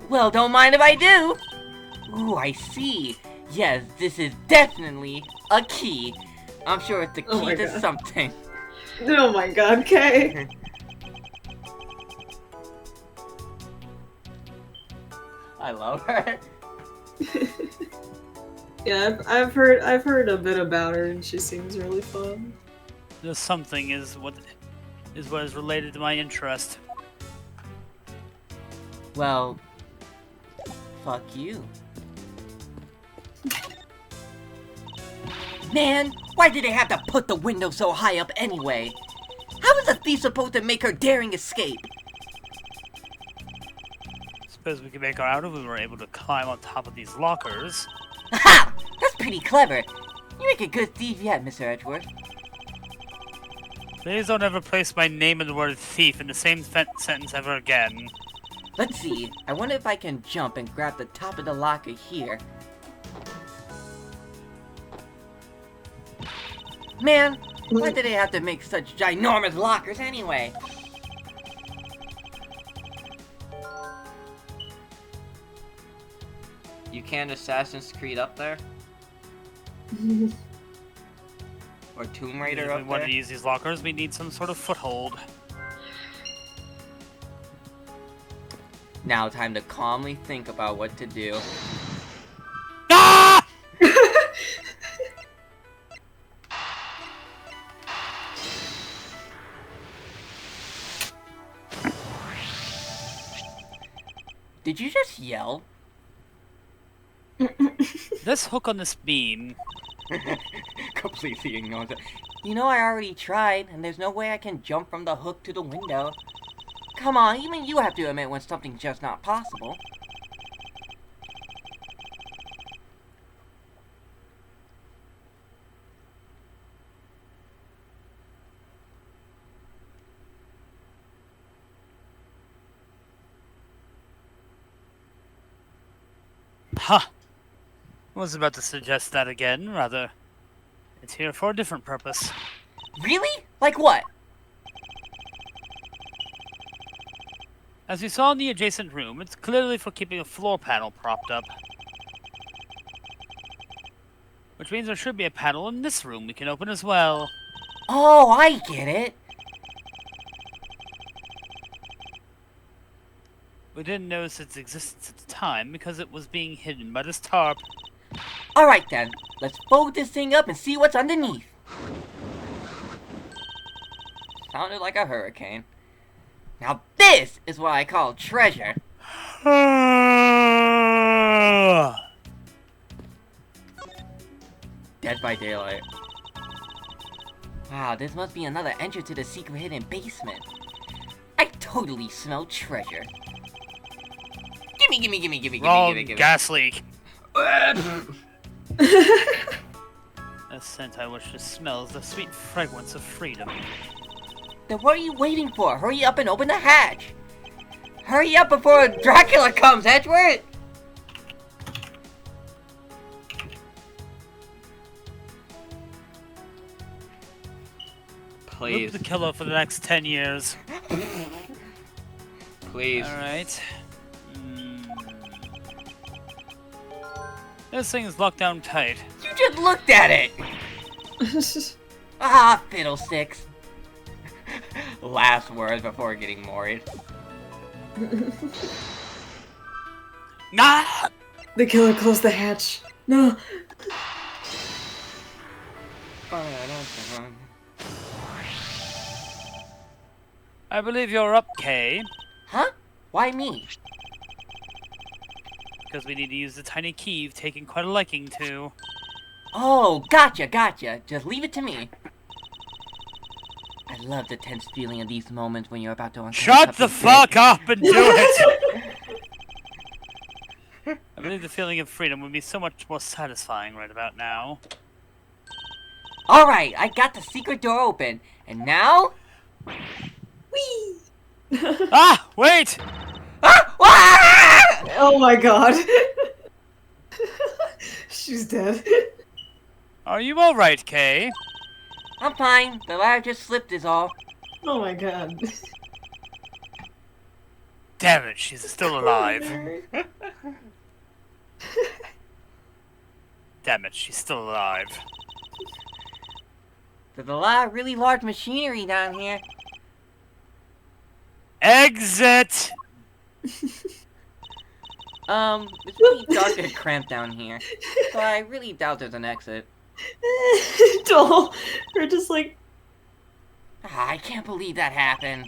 S2: Well, don't mind if I do. Ooh, I see. Yes, this is definitely a key. I'm sure it's the
S1: Oh
S2: key
S1: my
S2: to
S1: God.
S2: something.
S1: Oh my god, Kay.
S2: I love her.
S1: Yeah, I've heard a bit about her, and she seems really fun.
S6: The something is what is related to my interest.
S2: Well, fuck you. Man, why did they have to put the window so high up anyway? How was a thief supposed to make her daring escape?
S6: Suppose we could make her out if we were able to climb on top of these lockers.
S2: Ha! That's pretty clever. You make a good thief yet, Mr. Edgeworth.
S6: Please don't ever place my name and the word thief in the same sentence ever again.
S2: Let's see. I wonder if I can jump and grab the top of the locker here. Man, why did they have to make such ginormous lockers anyway?
S7: You can't Assassin's Creed up there? Or Tomb Raider
S6: If we
S7: up
S6: want
S7: there?
S6: to use these lockers, we need some sort of foothold.
S7: Now time to calmly think about what to do.
S6: Ah!
S2: Did you just yell?
S6: This hook on this beam.
S7: Completely ignores it.
S2: You know I already tried, and there's no way I can jump from the hook to the window. Come on, even you have to admit when something's just not possible.
S6: Huh. I was about to suggest that again, rather. It's here for a different purpose.
S2: Really? Like what?
S6: As we saw in the adjacent room, it's clearly for keeping a floor panel propped up. Which means there should be a panel in this room we can open as well.
S2: Oh, I get it.
S6: We didn't notice its existence at the time because it was being hidden by this tarp.
S2: Alright then, let's fold this thing up and see what's underneath.
S7: Sounded like a hurricane.
S2: Now this is what I call treasure.
S7: Dead by Daylight.
S2: Wow, this must be another entry to the secret hidden basement. I totally smell treasure. Gimme.
S6: Wrong gas leak. The scent I wish to smell is the sweet fragrance of freedom.
S2: Then what are you waiting for? Hurry up and open the hatch. Hurry up before Dracula comes, Edward!
S7: Please.
S6: Loop the killer for the next 10 years.
S7: Please.
S6: Alright. This thing is locked down tight.
S2: You just looked at it! Ah, fiddlesticks. Last words before getting married.
S6: Nah!
S1: The killer closed the hatch. No.
S6: I believe you're up, Kay.
S2: Huh? Why me?
S6: Because we need to use the tiny key you've taken quite a liking to.
S2: Oh, gotcha. Just leave it to me. I love the tense feeling of these moments when you're about to uncover
S6: Shut the
S2: something
S6: fuck up and do it! I believe the feeling of freedom would be so much more satisfying right about now.
S2: Alright, I got the secret door open. And now...
S1: Whee!
S6: Ah! Wait!
S2: Ah! Ah!
S1: Oh my god. She's dead.
S6: Are you alright, Kay?
S2: I'm fine. The ladder just slipped is all.
S1: Oh my god.
S6: Damn it, she's still alive. Damn it, she's still alive.
S2: There's a lot of really large machinery down here.
S6: Exit!
S2: It's really dark and cramped down here. So I really doubt there's an exit.
S1: Doll. We're just like...
S2: Ah, I can't believe that happened.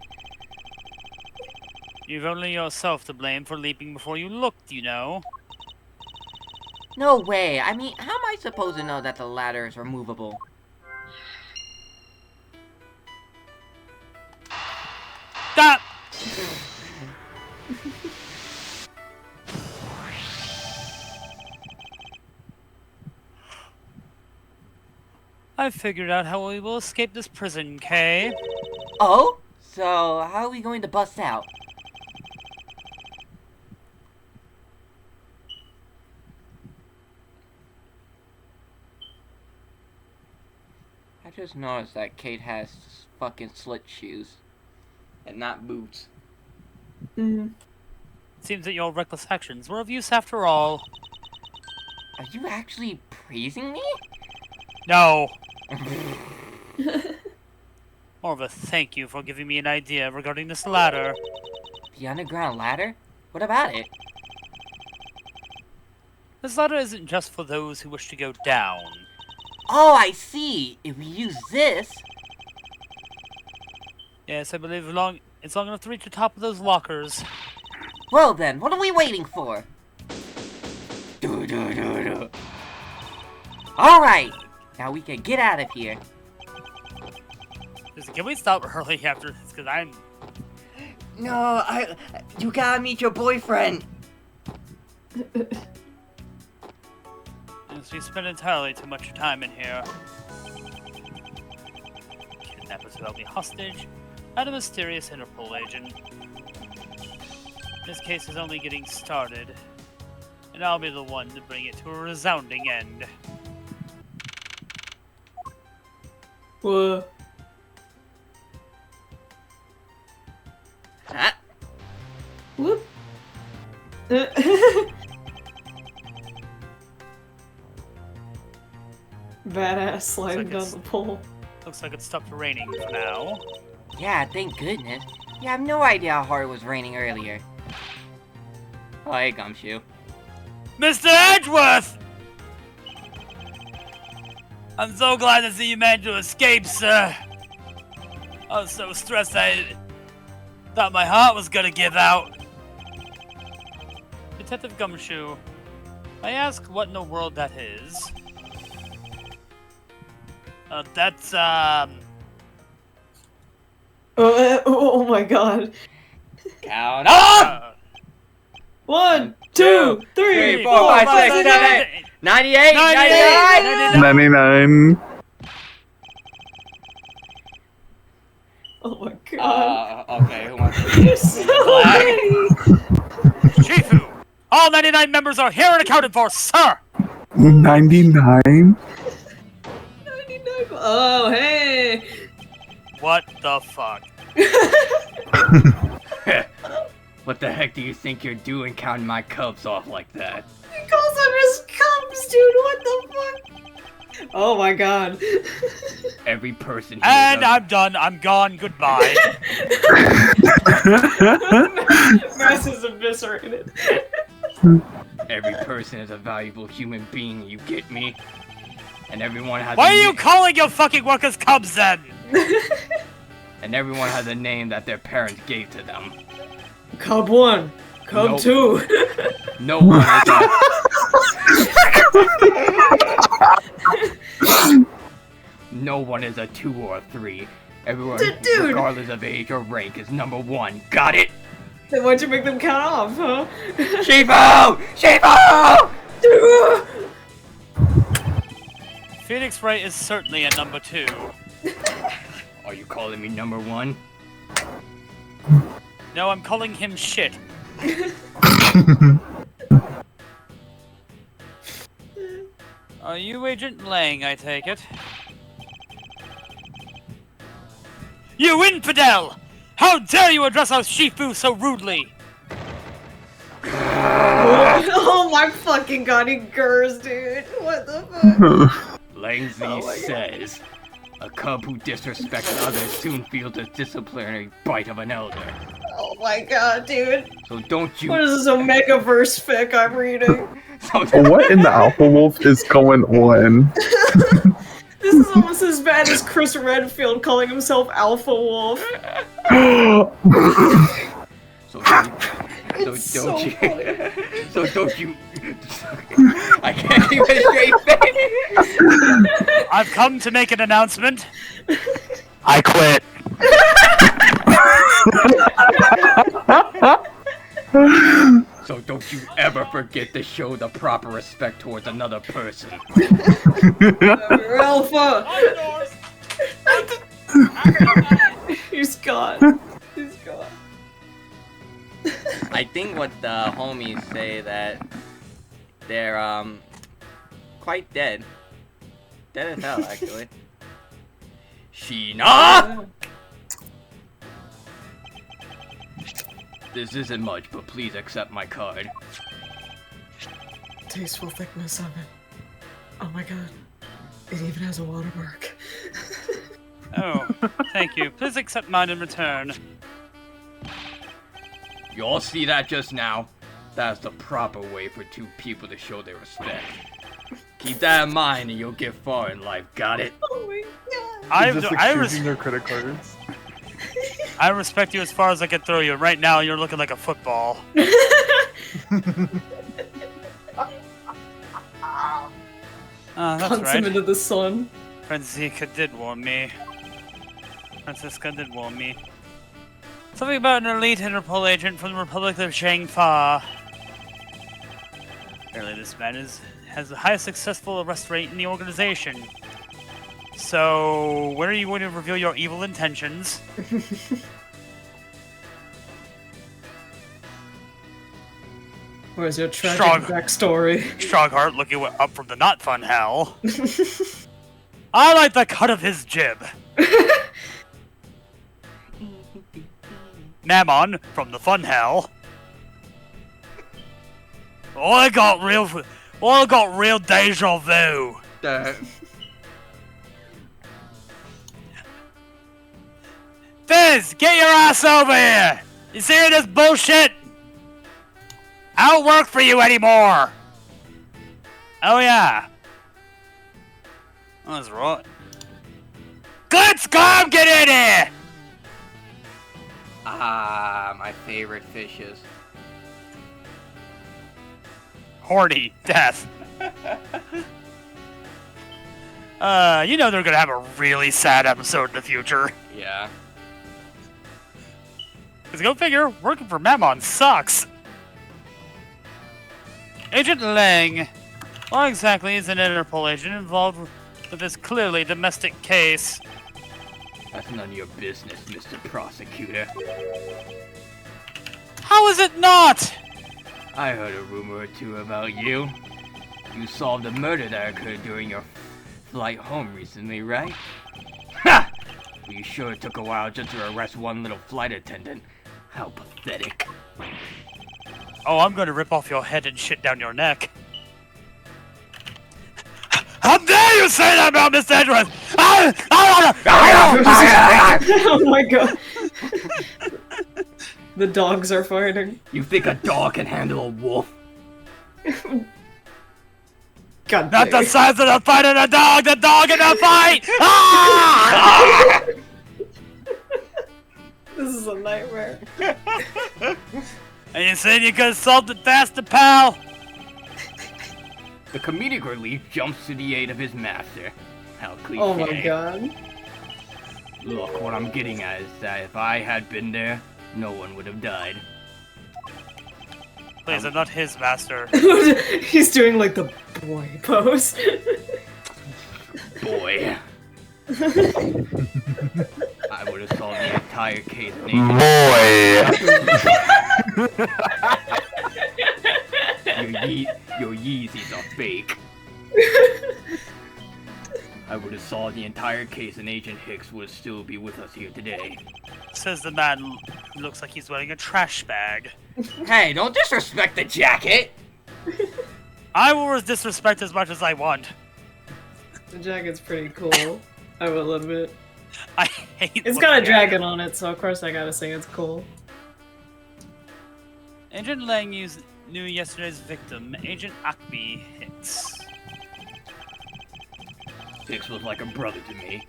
S6: You've only yourself to blame for leaping before you looked, you know.
S2: No way. I mean, how am I supposed to know that the ladder is removable?
S6: Stop! I've figured out how we will escape this prison, Kay.
S2: Oh? So, how are we going to bust out? I just noticed that Kate has fucking slit shoes. And not boots.
S1: Mm.
S6: Seems that your reckless actions were of use after all.
S2: Are you actually praising me?
S6: No. More of a thank you for giving me an idea regarding this ladder.
S2: The underground ladder? What about it?
S6: This ladder isn't just for those who wish to go down.
S2: Oh, I see! If we use this...
S6: Yes, I believe it's long enough to reach the top of those lockers.
S2: Well then, what are we waiting for? Alright! Now we can get out of here.
S6: Can we stop early after this? Because I'm...
S2: No, you gotta meet your boyfriend!
S6: Since we spend entirely too much time in here. Kidnappers who held me hostage, and a mysterious Interpol agent. This case is only getting started, and I'll be the one to bring it to a resounding end.
S1: Whoa.
S2: Huh?
S1: Whoop. Badass sliding down the pole.
S6: Looks like it stopped raining for now.
S2: Yeah, thank goodness. You have no idea how hard it was raining earlier. Oh, hey, Gumshoe.
S6: Mr. Edgeworth! I'm so glad to see you managed to escape, sir. I was so stressed I thought my heart was gonna give out. Detective Gumshoe, I ask what in the world that is. That's,
S1: Oh my god.
S2: Count up!
S1: 1, 2, 3,
S2: 4, 5, 6, 7, 8, 98, 99!
S9: 99.
S1: Oh my god.
S2: Okay, who wants to
S1: You're so ready.
S6: All 99 members are here and accounted for, sir!
S9: 99?
S1: Oh, hey!
S6: What the fuck?
S7: What the heck do you think you're doing counting my cubs off like that?
S1: He calls them his cubs, dude, what the fuck? Oh my god.
S7: Every person here
S6: And
S7: is
S6: I'm done. I'm gone. Goodbye.
S1: Mass is eviscerated.
S7: every person is a valuable human being, you get me? And everyone has
S6: Why
S7: a
S6: are you calling your fucking workers cubs then?
S7: and everyone has a name that their parents gave to them.
S1: Cub 1. Cub
S7: Nope.
S1: 2.
S7: No one is a... No one is a 2 or a 3. Everyone,
S1: Dude.
S7: regardless of age or rank, is number 1. Got it?
S1: Then why'd you make them count off, huh?
S7: Shifu! Shifu!
S6: Phoenix Wright is certainly a number 2.
S7: Are you calling me number 1?
S6: No, I'm calling him shit. Are you Agent Lang, I take it? You infidel! How dare you address our Shifu so rudely?
S1: Oh my fucking god, he gurs, dude. What the fuck?
S7: Langsley says, a cub who disrespects others soon feels the disciplinary bite of an elder.
S1: Oh my god, dude.
S7: So don't you...
S1: What is this Omegaverse fic I'm reading?
S9: What in the Alpha Wolf is going on?
S1: This is almost as bad as Chris Redfield calling himself Alpha Wolf.
S7: So
S1: It's
S7: don't
S1: so
S7: you...
S1: funny.
S7: So don't you... I can't keep a straight face!
S6: I've come to make an announcement. I quit.
S7: So don't you ever forget to show the proper respect towards another person.
S1: You're Alpha! He's gone. He's gone.
S2: I think what the homies say that they're quite dead. Dead as hell, actually.
S7: Sheena! This isn't much, but please accept my card.
S1: Tasteful thickness of it. Oh my god. It even has a watermark.
S6: Oh, thank you. Please accept mine in return.
S7: You all see that just now? That's the proper way for two people to show their respect. Keep that in mind and you'll get far in life, got it?
S1: Oh my god.
S9: Just exchanging their credit cards.
S6: I respect you as far as I can throw you. Right now, you're looking like a football. That's
S1: Punts him
S6: right.
S1: into the sun.
S6: Franziska did warn me. Franziska did warn me. Something about an elite Interpol agent from the Republic of Shangfa. Apparently this man has the highest successful arrest rate in the organization. So, when are you going to reveal your evil intentions?
S1: Where's your tragic
S6: Strong.
S1: backstory?
S6: Strongheart looking up from the not fun hell. I like the cut of his jib. Mammon from the fun hell. Oh, I got real deja vu. Fizz, get your ass over here! You see this bullshit? I don't work for you anymore! Oh yeah. Oh, that's right. Glitz, get in here!
S7: Ah, my favorite fishes.
S6: Horny death. You know they're gonna have a really sad episode in the future.
S7: Yeah.
S6: Cause go figure, working for Mammon sucks. Agent Lang. Why exactly is an Interpol agent involved with this clearly domestic case?
S7: That's none of your business, Mr. Prosecutor.
S6: How is it not?
S7: I heard a rumor or two about you. You solved a murder that occurred during your flight home recently, right? Ha! Well, you sure took a while just to arrest one little flight attendant. How pathetic.
S6: Oh, I'm going to rip off your head and shit down your neck. How dare you say that about Miss Edgeworth?
S1: Oh my god. The dogs are fighting.
S7: You think a dog can handle a wolf?
S1: God
S6: Not the
S1: dang.
S6: size of the fight of the dog in the fight! Ah!
S1: This is a nightmare.
S6: And you said you could solve it faster, pal?
S7: The comedic relief jumps to the aid of his master. How cliche.
S1: Oh my god.
S7: Look, what I'm getting at is that if I had been there, no one would have died.
S6: Please, I'm not his master.
S1: He's doing like the boy pose.
S7: Boy. I would have solved the entire case. Your Yeezys are fake. I would have solved the entire case and Agent Hicks would still be with us here today.
S6: Says the man who looks like he's wearing a trash bag.
S7: Hey, don't disrespect the jacket!
S6: I will disrespect as much as I want.
S1: The jacket's pretty cool, I will admit.
S6: I hate
S1: It's got a dragon on it, so of course I gotta say it's cool.
S6: Agent Lang knew yesterday's victim, Agent Acme Hicks.
S7: Hicks was like a brother to me,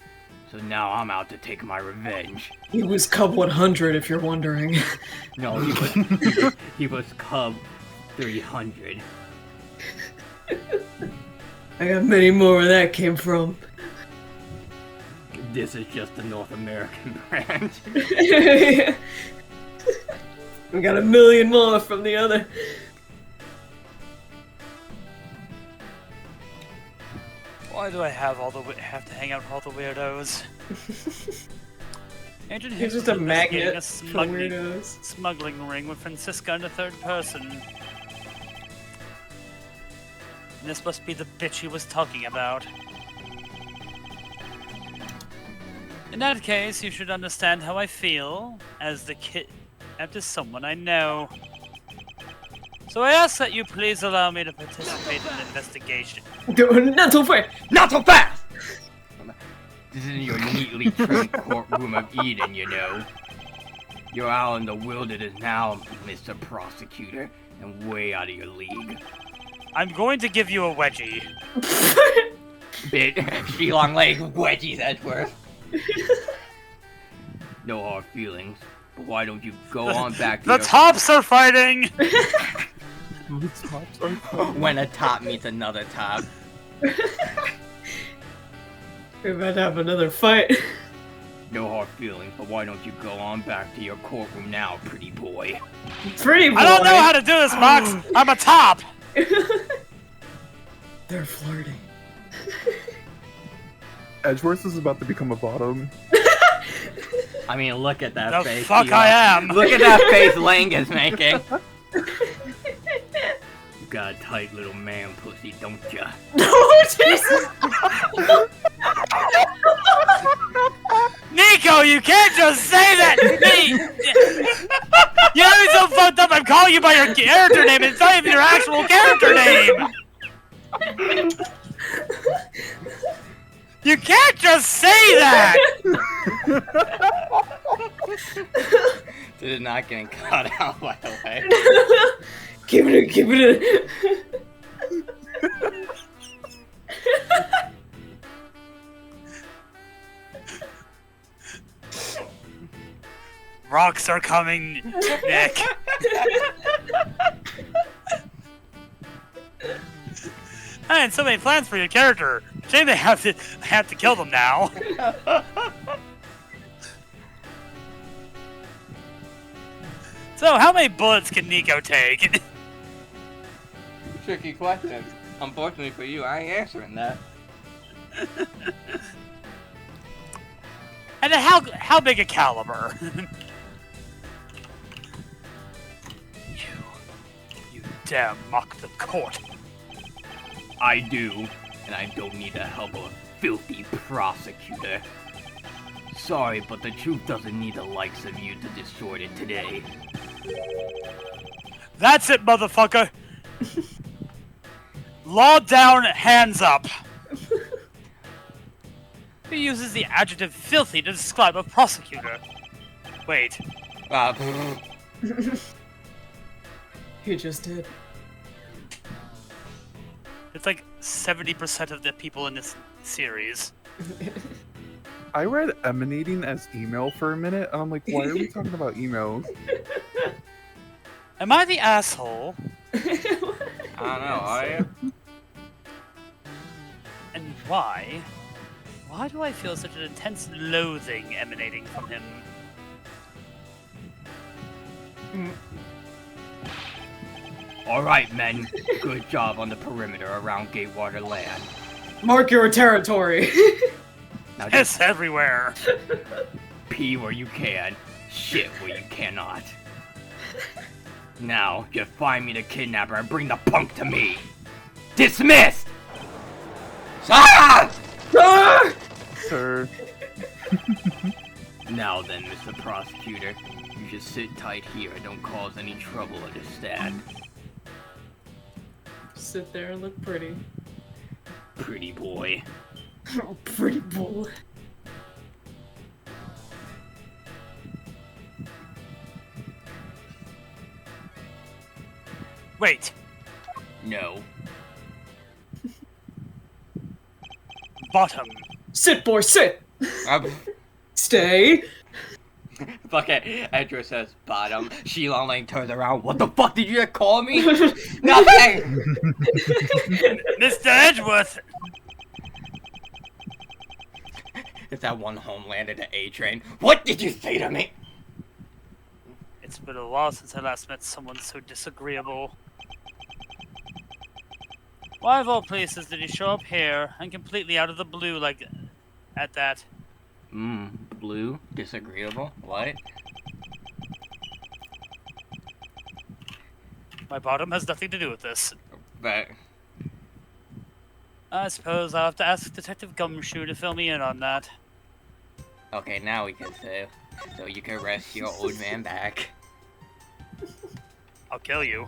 S7: so now I'm out to take my revenge.
S1: He was Cub 100, if you're wondering.
S7: No, he was Cub 300.
S1: I got many more where that came from.
S7: This is just the North American branch.
S1: We got a million more from the other.
S6: Why do I have to hang out with all the weirdos? Agent Hicks
S1: He's just
S6: was
S1: a
S6: investigating
S1: magnet for weirdos.
S6: smuggling ring with Francisca in the third person. This must be the bitch he was talking about. In that case, you should understand how I feel as the after someone I know. So I ask that you please allow me to participate in the investigation.
S1: Not so fast!
S7: Not so fast! This isn't your neatly trimmed courtroom of Eden, you know. You're out in the wilderness now, Mr. Prosecutor, and way out of your league.
S6: I'm going to give you a wedgie.
S7: She long legs, wedgies, Edgeworth. No hard feelings, but why don't you go on back to
S6: The tops are fighting!
S7: When a top meets another top.
S1: We're about to have another fight.
S7: No hard feelings, but why don't you go on back to your courtroom now, pretty boy?
S1: Pretty boy!
S6: I don't know how to do this, Max! I'm a top!
S1: They're flirting.
S9: Edgeworth is about to become a bottom.
S7: I mean, look at that
S6: The
S7: face.
S6: fuck I am!
S7: Look at that face Lang is making. You got a tight little man pussy, don't ya?
S1: Oh, Jesus!
S6: Nico, you can't just say that! You know it's so fucked up, I'm calling you by your character name, it's not even your actual character name! You can't just say that!
S7: This is not getting cut out, by the way.
S1: Keep it.
S6: Rocks are coming, Nick. I had so many plans for your character. Shame they have to kill them now. So, how many bullets can Nico take?
S7: Tricky question. Unfortunately for you, I ain't answering that.
S6: And how big a caliber? You dare mock the court?
S7: I do, and I don't need the help of a filthy prosecutor. Sorry, but the truth doesn't need the likes of you to distort it today.
S6: That's it, motherfucker! Law down, hands up! Who uses the adjective filthy to describe a prosecutor? Wait.
S1: He just did.
S6: It's like 70% of the people in this series.
S9: I read emanating as email for a minute, and I'm like, why are we talking about emails?
S6: Am I the asshole?
S2: I don't know, are you?
S6: And why? Why do I feel such an intense loathing emanating from him?
S7: Alright, men. Good job on the perimeter around Gatewater Land.
S1: Mark your territory!
S7: Now
S6: Piss everywhere!
S7: pee where you can, shit where you cannot. Now, just find me the kidnapper and bring the punk to me. Dismissed! Ah!
S1: Ah!
S9: Sir.
S7: Now then, Mr. Prosecutor, you should sit tight here and don't cause any trouble, understand?
S1: Sit there and look pretty.
S7: Pretty boy.
S1: Oh, pretty boy.
S6: Wait,
S7: No.
S6: bottom.
S1: Sit, boy, sit! Stay!
S2: Fucking Edra says bottom. Sheila Lane turns around. What the fuck did you just call me? Nothing!
S6: Mr. Edgeworth!
S2: It's that one Homeland in the A train. What did you say to me?
S6: It's been a while since I last met someone so disagreeable. Why of all places did he show up here and completely out of the blue like at that?
S2: Blue? Disagreeable? What?
S6: My bottom has nothing to do with this.
S2: But
S6: I suppose I'll have to ask Detective Gumshoe to fill me in on that.
S2: okay, now we can say so you can rest your old man back.
S6: I'll kill you.